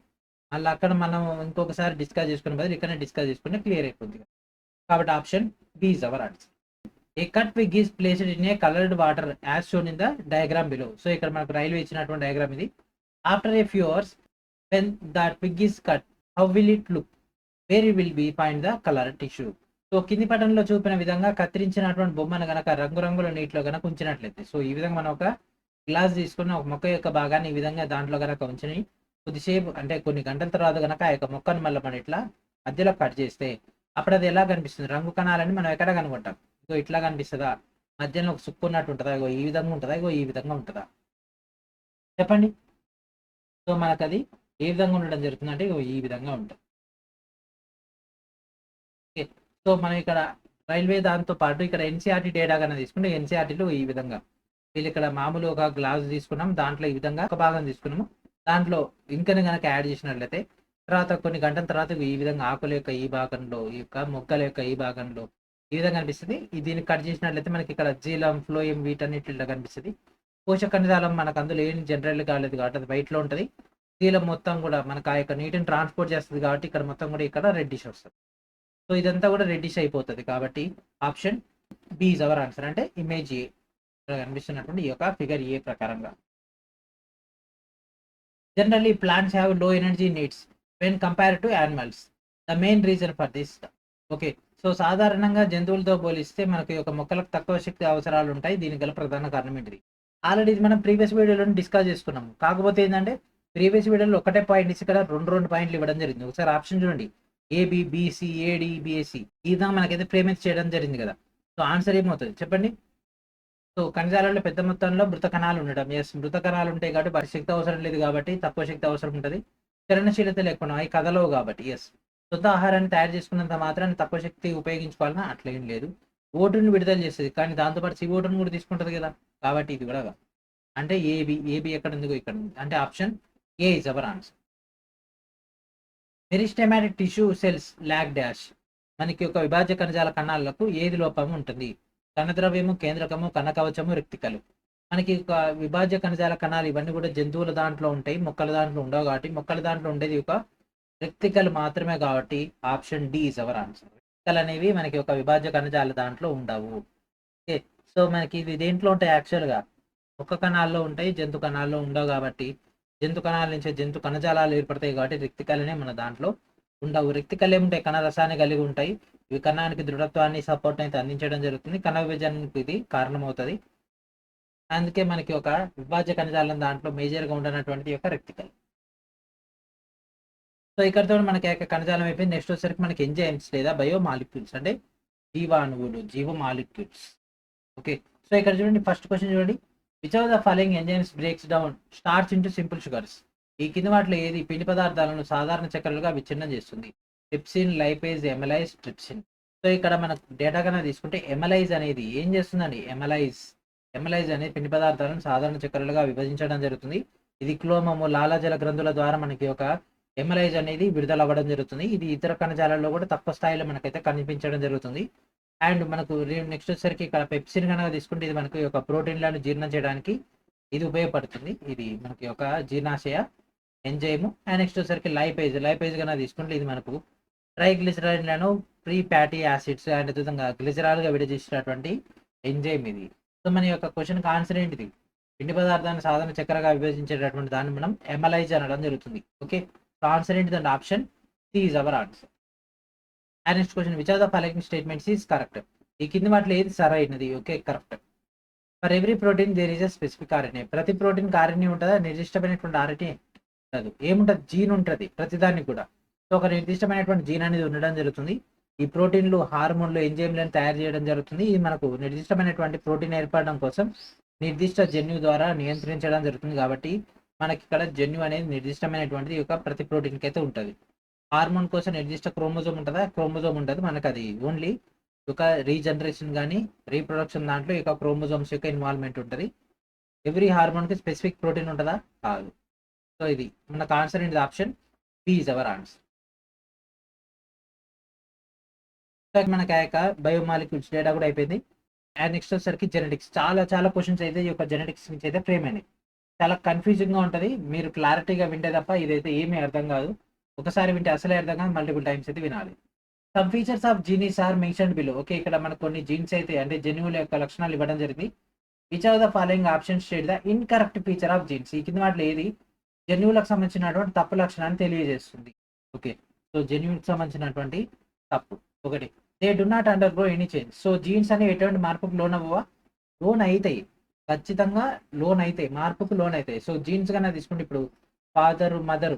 మళ్ళీ అక్కడ మనం ఇంకొకసారి డిస్కస్ చేసుకునే బదులు ఇక్కడనే డిస్కస్ చేసుకుంటే క్లియర్ అయిపోతుంది. కాబట్టి option B is our answer. A cut pig is placed in a coloured water as shown in the diagram below. So ఇక్కడ మనకు రైల్వే ఇచ్చినటువంటి డయాగ్రామ్ ఇది. After a few hours when that pig is cut, how will it look? Where will be find the colour tissue? So కింది పటంలో చూపిన విధంగా కత్తిరించినటువంటి బొమ్మను గనక రంగురంగుల నీటిలో కనుక ఉంచినట్లయితే, సో ఈ విధంగా మనం ఒక గ్లాస్ తీసుకుని ఒక మొక్క యొక్క భాగాన్ని ఈ విధంగా దాంట్లో కనుక ఉంచి కొద్దిసేపు అంటే కొన్ని గంటల తర్వాత కనుక ఆ యొక్క మొక్కను మళ్ళీ మనం ఇట్లా మధ్యలో కట్ చేస్తే అప్పుడు అది ఎలా కనిపిస్తుంది? రంగు కణాలని మనం ఎక్కడ కనుకుంటాం? ఇగో ఇట్లా కనిపిస్తుందా? మధ్యలో ఒక సుక్కు ఉన్నట్టు ఉంటుందా? ఇగో ఈ విధంగా ఉంటుందా? ఇగో ఈ విధంగా ఉంటుందా? చెప్పండి. సో మనకు అది ఏ విధంగా ఉండడం జరుగుతుంది అంటే ఇగో ఈ విధంగా ఉంటుంది. ఓకే. సో మనం ఇక్కడ రైల్వే దాంతో పాటు ఇక్కడ ఎన్సీఆర్టీ డేటా కన్నా తీసుకుంటే ఎన్సీఆర్టీలో ఈ విధంగా వీళ్ళు ఇక్కడ మామూలు ఒక గ్లాస్ తీసుకున్నాం, దాంట్లో ఈ విధంగా ఒక భాగం తీసుకున్నాము, దాంట్లో ఇంకని కనుక యాడ్ చేసినట్లయితే తర్వాత కొన్ని గంటల తర్వాత ఈ విధంగా ఆకుల యొక్క ఈ భాగంలో, ఈ యొక్క మొక్కల యొక్క ఈ భాగంలో ఈ విధంగా కనిపిస్తుంది. దీన్ని కట్ చేసినట్లయితే మనకి ఇక్కడ జీలం, ఫ్లోయం వీటన్నిటిలో కనిపిస్తుంది. పోషక కణజాలం మనకు అందులో ఏం జనరల్ కాలేదు కాబట్టి అది బయటలో ఉంటుంది. జీలం మొత్తం కూడా మనకు ఆ యొక్క నీటిని ట్రాన్స్పోర్ట్ చేస్తుంది కాబట్టి ఇక్కడ మొత్తం కూడా ఇక్కడ రెడ్డిష్ వస్తుంది. సో ఇదంతా కూడా రెడ్డిష్ అయిపోతుంది. కాబట్టి option B is our answer. అంటే ఇమేజ్ ఏ కనిపిస్తున్నటువంటి ఈ యొక్క ఫిగర్ ఏ ప్రకారంగా. Generally plants have low energy needs when compare to animals. The main reason for this. Okay. So సాధారణంగా జంతువులతో పోలిస్తే మనకి ఒక మొక్కలకు తక్కువ శక్తి అవసరాలు ఉంటాయి. దీనికి గల ప్రధాన కారణం ఏంటిది? ఆల్రెడీ మనం ప్రీవియస్ వీడియోలో డిస్కస్ చేసుకున్నాము. కాకపోతే ఏంటంటే ప్రీవియస్ వీడియోలో ఒకటే పాయింట్ ఇచ్చి ఇక్కడ రెండు పాయింట్లు ఇవ్వడం జరిగింది. ఒకసారి ఆప్షన్ చూడండి. ఏబి, బీసీ, ఏడి, బిఎస్సి ఈ విధంగా మనకైతే ఫ్రేమ్ చేయడం జరిగింది కదా. సో ఆన్సర్ ఏమవుతుంది చెప్పండి. సో ఖనిజాలలో పెద్ద మొత్తంలో మృత కణాలు ఉండడం. ఎస్, మృత కణాలు ఉంటాయి కాబట్టి వాటి శక్తి అవసరం లేదు కాబట్టి తక్కువ శక్తి అవసరం ఉంటుంది. చలనశీలత లేకుండా అవి కదలవు కాబట్టి. ఎస్, సొంత ఆహారాన్ని తయారు చేసుకున్నంత మాత్రాన్ని తక్కువ శక్తి ఉపయోగించుకోవాలన్నా అట్లేం లేదు. ఓటుని విడుదల చేస్తుంది కానీ దాంతోపాటు CO2ని కూడా తీసుకుంటుంది కదా, కాబట్టి ఇది కూడా కాదు. అంటే ఏబి ఎక్కడ ఉంది, ఇక్కడ ఉంది. అంటే option A is our answer. Meristematic tissue cells lakh dash. మనకి ఒక విభాజ్య కణజాల కణాలకు ఏది లోపం ఉంటుంది? కణద్రవ్యము, కేంద్రకము, కణకవచము, రెక్టికలు. మనకి ఒక విభాజ్య కణజాల కణాలు ఇవన్నీ కూడా జంతువుల దాంట్లో ఉంటాయి, మొక్కల దాంట్లో ఉండవు కాబట్టి మొక్కల దాంట్లో ఉండేది ఒక రెక్టికల్ మాత్రమే కాబట్టి option D is our answer. రెక్టికల్ అనేవి మనకి ఒక విభాజ్య కణజాల దాంట్లో ఉండవు. ఓకే, సో మనకి ఇది దేంట్లో ఉంటాయి యాక్చువల్గా మొక్క కణాల్లో ఉంటాయి, జంతు కణాల్లో ఉండవు కాబట్టి జంతు కణాల నుంచి జంతు కణజాలాలు ఏర్పడతాయి కాబట్టి రెక్టికలనే మన దాంట్లో ఉండవు. రెక్టికల్ ఏముంటాయి, కణ రసాన్ని కలిగి ఉంటాయి. ఇవి కణానికి దృఢత్వాన్ని, సపోర్ట్ అయితే అందించడం జరుగుతుంది. కణ విభజనకు ఇది కారణమవుతుంది. అందుకే మనకి ఒక విభాజ్య కణజాలం దాంట్లో మేజర్గా ఉండనటువంటిది యొక్క రెక్టికల్. సో ఇక్కడతో మనకి కణజాలం అయిపోయింది. నెక్స్ట్ వచ్చేసరికి మనకి ఎంజైమ్స్ లేదా బయో మాలిక్యూల్స్ అంటే జీవాణువులు, జీవ మాలిక్యూల్స్. ఓకే, సో ఇక్కడ చూడండి ఫస్ట్ క్వశ్చన్ చూడండి. Which of the following enzymes breaks down starch into simple sugars? ఈ కింది వాటిలో ఏది పిండి పదార్థాలను సాధారణ చక్కెరలుగా విచ్ఛిన్నం చేస్తుంది? Trypsin, lipase, amylase, trypsin. So ఇక్కడ మనకు డేటా కన్నా తీసుకుంటే ఎమలైజ్ అనేది ఏం చేస్తుందండి? ఎమలైజ్ అనేది పిండి పదార్థాలను సాధారణ చక్కెరలుగా విభజించడం జరుగుతుంది. ఇది క్లోమము, లాలాజల గ్రంథుల ద్వారా మనకి ఒక ఎమలైజ్ అనేది విడుదల అవ్వడం జరుగుతుంది. ఇది ఇతర కణజాలాల్లో కూడా తక్కువ స్థాయిలో మనకైతే కనిపించడం జరుగుతుంది. అండ్ మనకు నెక్స్ట్ వచ్చేసరికి ఇక్కడ పెప్సిన్ కనుక తీసుకుంటే ఇది మనకి ఒక ప్రోటీన్లను జీర్ణం చేయడానికి ఇది ఉపయోగపడుతుంది. ఇది మనకి ఒక జీర్ణాశయ ఎంజైమ్. అండ్ నెక్స్ట్ వచ్చేసరికి లైపేజ్ కనుక తీసుకుంటే ఇది మనకు ట్రైగ్లిసరైడ్లను, ప్రీ ఫ్యాటీ యాసిడ్స్ అండ్ విధంగా గ్లిజరాల్గా విడదీసినటువంటి ఎంజైమ్ ఇది. సో మన యొక్క క్వశ్చన్కి ఆన్సర్ ఏంటిది? పిండి పదార్థాన్ని సాధారణ చక్కెరగా విభజించేటటువంటి దాన్ని మనం ఎమలైజ్ అనడం జరుగుతుంది. ఓకే, సో ఆన్సర్ ఏంటిది అంటే option C is our answer. And next question, which of the following statements is correct? ఈ కింది వాటిలో ఏది సరైనది? Okay, correct. For every protein there is a specific RNA. ప్రతి ప్రోటీన్ ఆర్ఎన్ఏ ఉంటుందా? నిర్దిష్టమైనటువంటి ఆర్ఎన్ఏ ఉండదు. ఏముంటుంది? జీన్ ఉంటుంది ప్రతిదానికి కూడా. సో ఒక నిర్దిష్టమైనటువంటి జీన్ అనేది ఉండడం జరుగుతుంది. ఈ ప్రోటీన్లు, హార్మోన్లు, ఎంజైమ్లను తయారు చేయడం జరుగుతుంది. ఇది మనకు నిర్దిష్టమైనటువంటి ప్రోటీన్ ఏర్పడడం కోసం నిర్దిష్ట జన్యు ద్వారా నియంత్రించడం జరుగుతుంది. కాబట్టి మనకి ఇక్కడ జన్యు అనేది నిర్దిష్టమైనటువంటిది ఒక ప్రతి ప్రోటీన్కి అయితే ఉంటుంది. హార్మోన్ కోసం నిర్దిష్ట క్రోమోజోమ్ ఉంటుందా? క్రోమోజోమ్ ఉంటుంది. మనకు అది ఓన్లీ ఒక రీజనరేషన్ కానీ రీప్రొడక్షన్ దాంట్లో ఇక క్రోమోజోమ్స్ యొక్క ఇన్వాల్వ్మెంట్ ఉంటుంది. ఎవ్రీ హార్మోన్కి స్పెసిఫిక్ ప్రోటీన్ ఉంటుందా? కాదు. సో ఇది మనకు ఆన్సర్ ఏంటి? Option B is our answer. మనకి ఆ యొక్క బయోమాలిక్యూల్స్ డేటా కూడా అయిపోయింది. అండ్ నెక్స్ట్ వచ్చేసరికి జెనెటిక్స్. చాలా క్వశ్చన్స్ అయితే ఈ యొక్క జెనెటిక్స్ నుంచి అయితే ఫ్రేమ్ అయినాయి. చాలా కన్ఫ్యూజింగ్గా ఉంటుంది. మీరు క్లారిటీగా వింటే తప్ప ఇదైతే ఏమీ అర్థం కాదు. ఒకసారి వింటే అసలే అర్థం కాదు, మల్టిపుల్ టైమ్స్ అయితే వినాలి. Some features of genes are mentioned below. Okay, ఇక్కడ మనకు కొన్ని జీన్స్ అయితే అంటే జన్యువుల యొక్క లక్షణాలు ఇవ్వడం జరిగింది. Which of the following option state the incorrect feature of jeans? ఈ కింద వాటిలో ఏది జన్యువులకు సంబంధించినటువంటి తప్పు లక్షణాన్ని తెలియజేస్తుంది? ఓకే, సో జన్యువులకు సంబంధించినటువంటి తప్పు ఒకటి. They do not undergo any change. So jeans అనేవి ఎటువంటి మార్పుకు లోన్ అవ్వవా? లోన్ అవుతాయి, ఖచ్చితంగా లోన్ అవుతాయి, మార్పుకు లోన్ అవుతాయి. సో జీన్స్ కన్నా తీసుకుంటే ఇప్పుడు ఫాదర్, మదర్,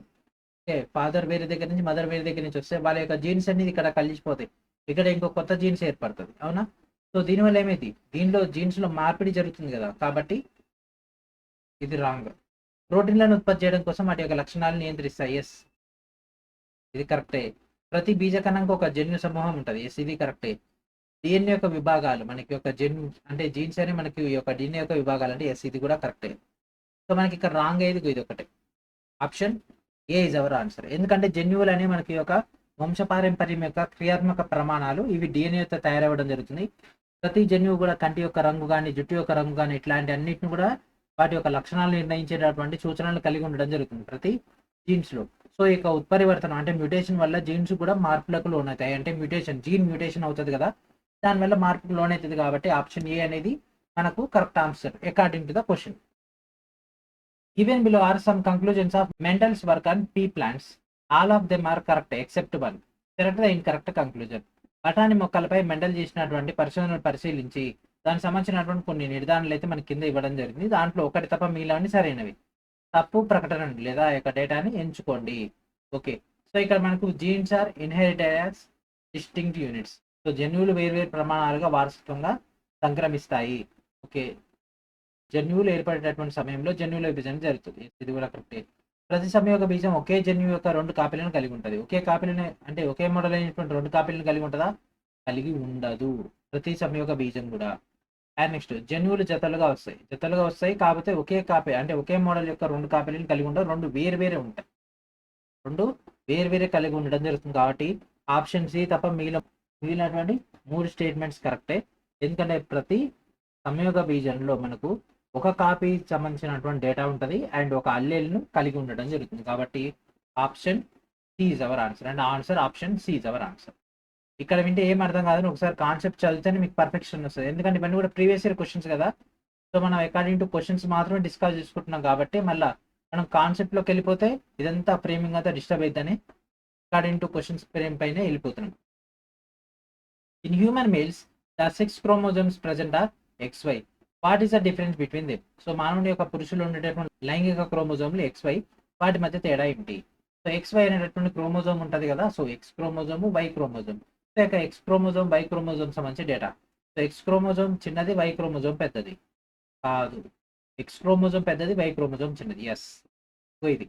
ఫాదర్ వేరే దగ్గర నుంచి మదర్ వేరే దగ్గర నుంచి వస్తే వాళ్ళ యొక్క జీన్స్ అనేది ఇక్కడ కలిసిపోతాయి. ఇక్కడ ఇంకో కొత్త జీన్స్ ఏర్పడుతుంది, అవునా? సో దీనివల్ల ఏమైంది? దీనిలో జీన్స్లో మార్పిడి జరుగుతుంది కదా, కాబట్టి ఇది రాంగ్. ప్రోటీన్లను ఉత్పత్తి చేయడం కోసం వాటి యొక్క లక్షణాలను నియంత్రిస్తాయి. ఎస్, ఇది కరెక్టే. ప్రతి బీజకణంకి ఒక జన్యు సమూహం ఉంటుంది. ఎస్, ఇది కరెక్టే. డిఎన్ఏ యొక్క విభాగాలు మనకి ఒక అంటే జీన్స్ అని మనకి యొక్క డిఎన్ఏ యొక్క విభాగాలు అంటే ఎస్, ఇది కూడా కరెక్టే. సో మనకి ఇక్కడ రాంగ్ అయ్యేది ఇది ఒకటే. Option A is our answer. ఎందుకంటే జన్యువులు అనేవి మనకి ఒక వంశపారంపర్యం యొక్క క్రియాత్మక ప్రమాణాలు. ఇవి డిఎన్ఏతో తయారవ్వడం జరుగుతుంది. ప్రతి జన్యువు కూడా కంటి యొక్క రంగు కానీ, జుట్టు యొక్క రంగు కానీ ఇట్లాంటి అన్నిటిని కూడా వాటి యొక్క లక్షణాలు నిర్ణయించేటటువంటి సూచనలు కలిగి ఉండడం జరుగుతుంది ప్రతి జీన్స్లో. సో ఇక ఉత్పరివర్తనం అంటే మ్యూటేషన్ వల్ల జీన్స్ కూడా మార్పులకు లోనవుతాయి. అంటే జీన్ మ్యూటేషన్ అవుతుంది కదా, దానివల్ల మార్పుకు లోనవుతుంది. కాబట్టి ఆప్షన్ ఏ అనేది మనకు correct answer according to the question. Given below are some conclusions of Mendel's work on pea plants. All of them are correct except one. Correct the incorrect conclusion. బఠానీ మొక్కలపై మెండల్ చేసినటువంటి పరిశోధనలు పరిశీలించి దానికి సంబంధించినటువంటి కొన్ని నిర్ధారణలు అయితే మన కింద ఇవ్వడం జరిగింది. దాంట్లో ఒకటి తప్ప మిగిలినవన్నీ సరైనవి. తప్పు ప్రకటన లేదా యొక్క డేటాని ఎంచుకోండి. ఓకే, సో ఇక్కడ మనకు genes are inherited as distinct units. So జన్యువులు వేర్వేరు ప్రమాణాలుగా వారసత్వంగా సంక్రమిస్తాయి. ఓకే, జన్యువులు ఏర్పడేటటువంటి సమయంలో జన్యువుల విభజన జరుగుతుంది. ఇది కూడా కరెక్టే. ప్రతి సంయోగ బీజం ఒకే జన్యువు యొక్క 2 కాపీలను కలిగి ఉంటుంది. ఒకే కాపీలను అంటే ఒకే మోడల్ అయినటువంటి 2 కాపీలను కలిగి ఉంటుందా? కలిగి ఉండదు ప్రతి సంయోగ బీజం కూడా. అండ్ నెక్స్ట్ జన్యువులు జతలుగా వస్తాయి కాకపోతే ఒకే కాపీ అంటే ఒకే మోడల్ యొక్క 2 కాపీలను కలిగి ఉండవు. 2 వేరే ఉంటాయి. 2 వేరే కలిగి ఉండడం జరుగుతుంది. కాబట్టి ఆప్షన్ సి తప్ప మిగిలినటువంటి 3 స్టేట్మెంట్స్ కరెక్టే. ఎందుకంటే ప్రతి సంయోగ బీజంలో మనకు ఒక కాపీ సంబంధించినటువంటి డేటా ఉంటుంది అండ్ ఒక అల్లెల్ను కలిగి ఉండడం జరుగుతుంది. కాబట్టి option C is our answer and answer option C is our answer. ఇక్కడ వింటే ఏం అర్థం కాదని ఒకసారి కాన్సెప్ట్ చదివితేనే మీకు పర్ఫెక్షన్ వస్తుంది. ఎందుకంటే ఇవన్నీ కూడా ప్రీవియస్ ఇయర్ క్వశ్చన్స్ కదా. సో మనం అకార్డింగ్ టు క్వశ్చన్స్ మాత్రమే డిస్కస్ చేసుకుంటున్నాం కాబట్టి మళ్ళీ మనం కాన్సెప్ట్లోకి వెళ్ళిపోతే ఇదంతా ఫ్రేమింగ్ అంతా డిస్టర్బ్ అవుతుందని అకార్డింగ్ టు క్వశ్చన్స్ ఫ్రేమ్ పైన వెళ్ళిపోతున్నాం. In human males the 6 chromosomes present or XY. What is the difference between them? So మానవుడి యొక్క పురుషులు ఉండేటటువంటి లైంగిక క్రోమోజోమ్లు XY, వాటి మధ్య తేడా ఏంటి? సో XY అనేటటువంటి క్రోమోజోమ్ ఉంటుంది కదా. So X chromosome, Y chromosome. So ఇక X క్రోమోజోమ్, Y క్రోమోజోమ్ సంబంధించి డేటా. సో X క్రోమోజోమ్ చిన్నది, Y క్రోమోజోమ్ పెద్దది కాదు. X క్రోమోజోమ్ పెద్దది, Y క్రోమోజోమ్ చిన్నది. ఎస్. సో ఇది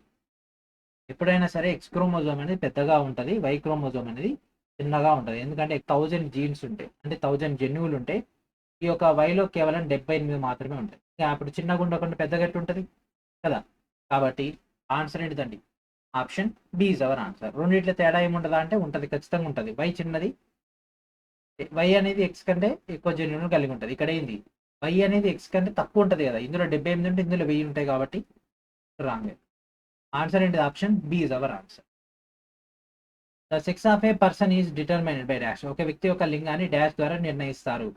ఎప్పుడైనా సరే X క్రోమోజోమ్ అనేది పెద్దగా ఉంటుంది, Y క్రోమోజోమ్ అనేది చిన్నగా ఉంటుంది. ఎందుకంటే 1000 జీన్స్ ఉంటాయి, అంటే 1000 జన్యువులు ఉంటాయి. ఈ యొక్క వైలో కేవలం 78 మాత్రమే ఉంటాయి. అప్పుడు చిన్నగా ఉండకుండా పెద్దగా ఎట్టు ఉంటుంది కదా. కాబట్టి ఆన్సర్ ఏంటిదండి? Option B is our answer. రెండిట్ల తేడా ఏముంటుందా అంటే ఉంటుంది, ఖచ్చితంగా ఉంటుంది. వై చిన్నది, వై అనేది ఎక్స్ కంటే ఎక్కువ జన్యువులను కలిగి ఉంటుంది. ఇక్కడ ఏంది? వై అనేది ఎక్స్ కంటే తక్కువ ఉంటుంది కదా. ఇందులో 78 ఉంటే ఇందులో 1000 ఉంటాయి కాబట్టి రాంగ్. ఆన్సర్ ఏంటిది? Option B is our answer. The sex of a person is determined by dash. ఒక వ్యక్తి యొక్క లింగాన్ని డాష్ ద్వారా నిర్ణయిస్తారు.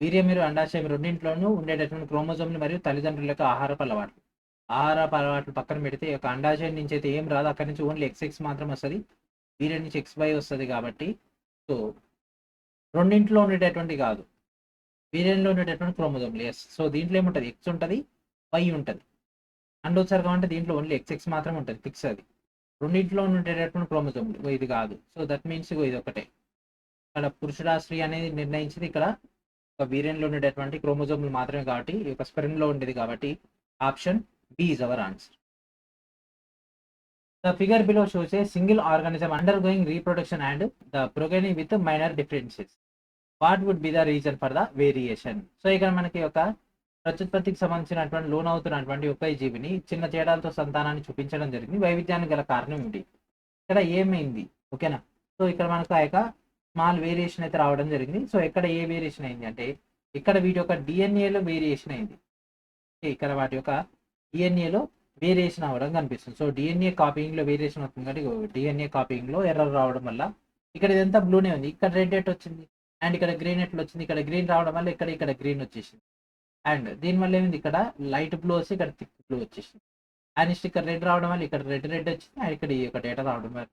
వీర్యం మరియు అండాశయం రెండింటిలోనూ ఉండేటటువంటి క్రోమోజోమ్లు మరియు తల్లిదండ్రుల యొక్క ఆహారపు అలవాట్లు పక్కన పెడితే ఒక అండాశయం నుంచి అయితే ఏం రాదు, అక్కడి నుంచి ఓన్లీ XX మాత్రం వస్తుంది. వీర్యం నుంచి XY వస్తుంది. కాబట్టి సో రెండింటిలో ఉండేటటువంటి కాదు, వీర్యంలో ఉండేటటువంటి క్రోమోజోమ్లు. ఎస్. సో దీంట్లో ఏముంటుంది? X ఉంటుంది, Y ఉంటుంది. అండోత్సర్గం అంటే దీంట్లో ఓన్లీ XX మాత్రం ఉంటుంది, ఫిక్స్. అది రెండింటిలో ఉండేటటువంటి క్రోమోజోమ్లు. ఇది కాదు. సో దట్ మీన్స్ ఇది ఒకటే. ఇక్కడ పురుషుడా స్త్రీ అనేది నిర్ణయించింది ఇక్కడ వీర్యంలో ఉండేటటువంటి క్రోమోజోమ్లు మాత్రమే కాబట్టి ఈ యొక్క స్పెర్మ్ లో ఉండేది. కాబట్టి option B is our answer. The figure below shows a single organism undergoing reproduction and the progeny with minor differences. What would be the reason for the variation? So ఇక్కడ మనకి ఒక ప్రత్యుత్పత్తికి సంబంధించినటువంటి లోన్ అవుతున్నటువంటి ఒక జీవిని చిన్న తేడాలతో సంతానాన్ని చూపించడం జరిగింది. వైవిధ్యానికి గల కారణం ఏంటి? ఇక్కడ ఏమైంది? ఓకేనా. సో ఇక్కడ మనకు ఆ యొక్క స్మాల్ వేరియేషన్ అయితే రావడం జరిగింది. సో ఇక్కడ ఏ వేరియేషన్ అయింది అంటే ఇక్కడ వీటి యొక్క డిఎన్ఏలో వేరియేషన్ అయింది. ఇక్కడ వాటి యొక్క డిఎన్ఏలో వేరియేషన్ అవ్వడం కనిపిస్తుంది. సో డిఎన్ఏ కాపీయింగ్ లో వేరియేషన్ అవుతుంది కాబట్టి డిఎన్ఏ కాపీయింగ్ లో ఎర్రర్ రావడం వల్ల ఇక్కడ ఇదంతా బ్లూనే ఉంది, ఇక్కడ రెడ్ ఎట్ వచ్చింది అండ్ ఇక్కడ గ్రీన్ ఎట్లు వచ్చింది. ఇక్కడ గ్రీన్ రావడం వల్ల ఇక్కడ గ్రీన్ వచ్చేసింది. అండ్ దీనివల్ల ఏమైంది? ఇక్కడ లైట్ బ్లూ వచ్చి ఇక్కడ థిక్ బ్లూ వచ్చేసింది. అండ్ ఇక్కడ రెడ్ రావడం వల్ల ఇక్కడ రెడ్ వచ్చింది అండ్ ఇక్కడ ఈ యొక్క డేటా రావడం వల్ల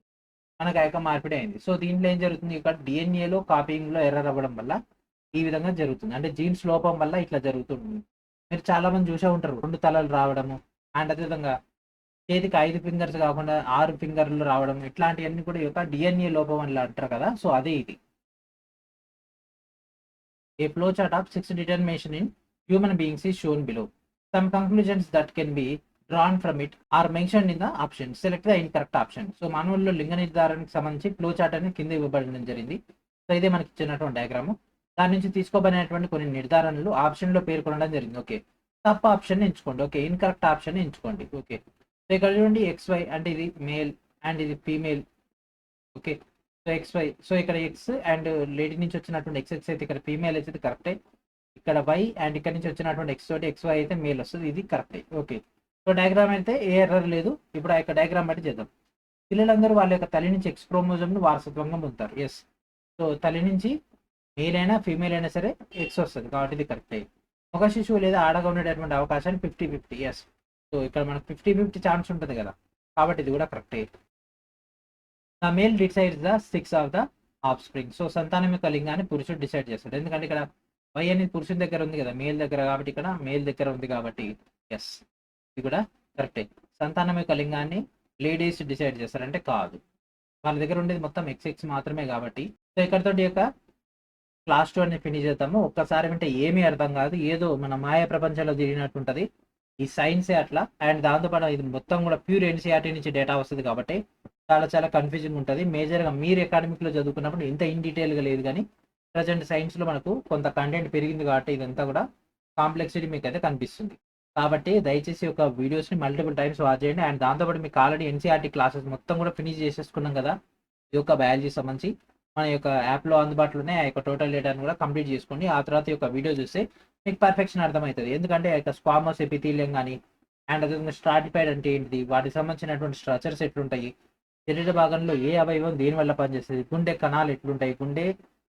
మనకు ఆ యొక్క మార్పిడి అయింది. సో దీంట్లో ఏం జరుగుతుంది? ఇక్కడ డిఎన్ఏలో కాపీయింగ్ లో ఎర్రర్ అవ్వడం వల్ల ఈ విధంగా జరుగుతుంది. అంటే జీన్స్ లోపం వల్ల ఇట్లా జరుగుతుంది. మీరు చాలా మంది చూసే ఉంటారు 2 తలలు రావడము అండ్ అదేవిధంగా చేతికి 5 ఫింగర్స్ కాకుండా 6 ఫింగర్లు రావడం, ఇట్లాంటివన్నీ కూడా ఈ యొక్క డిఎన్ఏ లోపం వల్ల అంటారు కదా. సో అదే ఇది. A flow chart of 6 determination in human beings is shown below. Some conclusions that can be drawn from it are mentioned in the option. Select the incorrect option. So మానవుల్లో లింగ నిర్ధారణకు సంబంధించి ఫ్లో చార్ట్ అనేది కింద ఇవ్వబడడం జరిగింది. సో ఇదే మనకి ఇచ్చినటువంటి డయాగ్రాము. దాని నుంచి తీసుకోబడినటువంటి కొన్ని నిర్ధారణలు ఆప్షన్ లో పేర్కొనడం జరిగింది. ఓకే, తప్ప ఆప్షన్ ఎంచుకోండి. ఓకే, ఇన్కరెక్ట్ ఆప్షన్ ఎంచుకోండి. ఓకే, సో ఇక్కడ చూడండి XY అంటే ఇది మేల్ అండ్ ఇది female. Okay, so XY, so ఇక్కడ X అండ్ లేడీ నుంచి వచ్చినటువంటి XX అయితే ఇక్కడ ఫీమేల్ అయితే కరెక్టే. ఇక్కడ Y అండ్ ఇక్కడ నుంచి వచ్చినటువంటి X తోటి XY అయితే మేల్ వస్తుంది, ఇది కరెక్టే. ఓకే, సో డయాగ్రామ్ అయితే ఏ ఎర్రర్ లేదు. ఇప్పుడు ఆ యొక్క డయాగ్రామ్ బట్టి చేద్దాం. పిల్లలందరూ వాళ్ళ యొక్క తల్లి నుంచి X క్రోమోజోమ్ను వారసత్వంగా పొందుతారు. ఎస్. సో తల్లి నుంచి మేల్ అయినా ఫీమేల్ అయినా సరే X వస్తుంది కాబట్టి ఇది కరెక్టే. ఒక శిశువు లేదా ఆడగా ఉండేటటువంటి అవకాశాన్ని 50-50. ఎస్. సో ఇక్కడ మనకు 50-50 ఛాన్స్ ఉంటుంది కదా, కాబట్టి ఇది కూడా కరెక్టే. The male decides the sex of the of spring. So సంతానం యొక్క లింగాన్ని పురుషుడు డిసైడ్ చేస్తాడు. ఎందుకంటే ఇక్కడ వై అనేది పురుషుని దగ్గర ఉంది కదా, మేల్ దగ్గర, కాబట్టి ఇక్కడ మేల్ దగ్గర ఉంది కాబట్టి ఎస్, ఇది కూడా కరెక్టే. సంతానం యొక్క లింగాన్ని లేడీస్ డిసైడ్ చేస్తారంటే కాదు. వాళ్ళ దగ్గర ఉండేది మొత్తం ఎక్స్ మాత్రమే కాబట్టి. సో ఇక్కడితో ఈ యొక్క క్లాస్ 2 అనేది ఫినిష్ చేద్దాము. ఒక్కసారి వింటే ఏమీ అర్థం కాదు. ఏదో మన మాయా ప్రపంచంలో తిరిగినట్టు ఉంటది. ఈ సైన్సే అట్లా. అండ్ దాంతో పాటు ఇది మొత్తం కూడా ప్యూర్ ఎన్‌సీఈఆర్‌టీ నుంచి డేటా వస్తది కాబట్టి చాలా చాలా కన్‌ఫ్యూజింగ్ ఉంటది. మేజర్‌గా మీరు అకాడమిక్‌లో చదువుకున్నప్పుడు ఇంత ఇన్ డీటెయిల్‌గా లేదు గానీ, ప్రెజెంట్ సైన్స్‌లో మనకు కొంత కంటెంట్ పెరిగింది కాబట్టి ఇదంతా కూడా కాంప్లెక్సిటీ మీకైతే కనిపిస్తుంది. కాబట్టి దయచేసి ఒక వీడియోస్‌ని మల్టిపుల్ టైమ్స్ వాచ్ చేయండి. అండ్ దాంతో పాటు మీకు ఆల్రెడీ ఎన్‌సీఈఆర్‌టీ క్లాసెస్ మొత్తం కూడా ఫినిష్ చేసేసుకున్నాం కదా! ఈ యొక్క బయాలజీకి సంబంధించి మన యొక్క యాప్‌లో అందుబాటులోనే ఆ యొక్క టోటల్ డేటాను కూడా కంప్లీట్ చేసుకోండి. ఆ తర్వాత ఈ యొక్క వీడియో చూస్తే మీకు పర్ఫెక్షన్ అర్థమైతది. ఎందుకంటే ఆ యొక్క స్క్వామోస్ ఎపిథీలియం గాని, అండ్ అదేవిధంగా స్ట్రాటిఫైడ్ అంటే ఏంటిది? వాటికి సంబంధించినటువంటి స్ట్రక్చర్స్ ఎట్లుంటాయి? శరీర భాగంలో ఏ అవయవం దేనివల్ల పనిచేస్తది? గుండె కణాలు ఎట్లుంటాయి? గుండె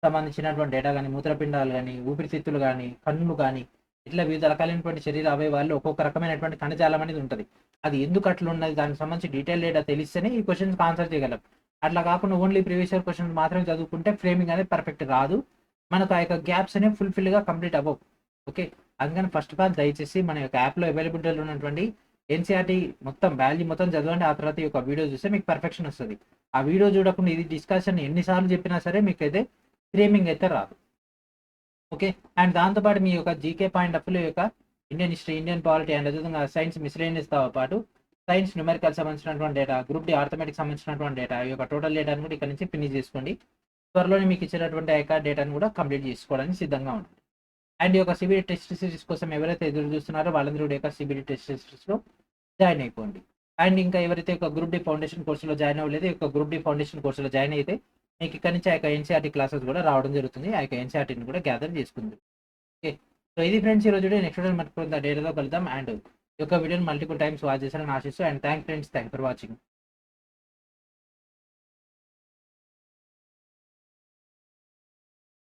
సంబంధించినటువంటి డేటా గాని, మూత్రపిండాలు గాని, ఊపిరితిత్తులు గాని, కన్ను గాని, ఇట్లా వివిధ రకాలైనటువంటి శరీర అవయవాల్లో ఒక్కొక్క రకమైనటువంటి కణజాలం అనేది ఉంటది. అది ఎందుకు అట్లున్నది? దానికి సంబంధించి డీటెయిల్ డేటా తెలిస్తేనే ఈ క్వెషన్స్‌కి ఆన్సర్ చేయగలం. అట్లా కాకుండా ఓన్లీ ప్రీవియస్ ఇయర్ క్వెషన్స్ మాత్రమే చదువుకుంటే ఫ్రేమింగ్ అనేది పర్ఫెక్ట్ రాదు. మనకు ఆ యొక్క గ్యాప్స్ అనేవి ఫుల్‌ఫిల్‌గా కంప్లీట్ అవ్వవు. ఓకే. అందుకని ఫస్ట్ ఆఫ్ ఆల్ దయచేసి మన యొక్క యాప్‌లో అవైలబిలిటీలో ఉన్నటువంటి ఎన్‌సీఈఆర్‌టీ మొత్తం వాల్యూ మొత్తం చదవండి. ఆ తర్వాత ఈ యొక్క వీడియో చూస్తే మీకు పర్ఫెక్షన్ వస్తది. ఆ వీడియో చూడకుండా ఇది డిస్కషన్ ఎన్ని సార్లు చెప్పినా సరే మీకైతే ఫ్రేమింగ్ అయితే రాదు. ఓకే. అండ్ దాంతో పాటు మీ యొక్క జీకే పాయింట్ ఆఫ్ వ్యూలో ఈ యొక్క Indian history, Indian polity and అదేవిధంగా సైన్స్ మిస్‌లేనియస్‌తో పాటు సైన్స్ న్యూమెరికల్ సంబంధించినటువంటి డేటా, గ్రూప్ డి ఆర్థమెటిక్ సంబంధించినటువంటి డేటా, ఈ యొక్క టోటల్ డేటాను కూడా ఇక్కడ నుంచి ఫినిష్ చేసుకోండి. త్వరలోనే మీకు ఇచ్చినటువంటి ఆ యొక్క డేటాను కూడా కంప్లీట్ చేసుకోవడానికి సిద్ధంగా ఉండండి. అండ్ ఈ యొక్క సిబిడి టెస్ట్ సిరీస్ కోసం ఎవరైతే ఎదురు చూస్తున్నారో వాళ్ళందరూ కూడా ఈ యొక్క సిబిడి టెస్ట్ సిరీస్‌లో జాయిన్ అయిపోండి. అండ్ ఇంకా ఎవరైతే ఒక గ్రూప్ డి ఫౌండేషన్ కోర్స్‌లో జాయిన్ అవ్వలేదో, ఈ యొక్క గ్రూప్ డి ఫౌండేషన్ కోర్స్‌లో జాయిన్ అయితే మీకు ఇక్కడి నుంచి ఆ యొక్క ఎన్‌సీఈఆర్‌టీ క్లాసెస్ కూడా రావడం జరుగుతుంది. ఆ యొక్క ఎన్‌సీఈఆర్‌టీని కూడా గ్యాదర్ చేసుకుందురు. ఓకే. సో ఇది ఫ్రెండ్స్ ఈరోజు వీడియో. నెక్స్ట్ వీడియోలో మరికొంత డేటాతో కలుద్దాం. అండ్ ఈ యొక్క వీడియోని మల్టిపుల్ టైమ్స్ వాచ్ చేశారని ఆశిస్తూ and thanks friends. Thanks for watching.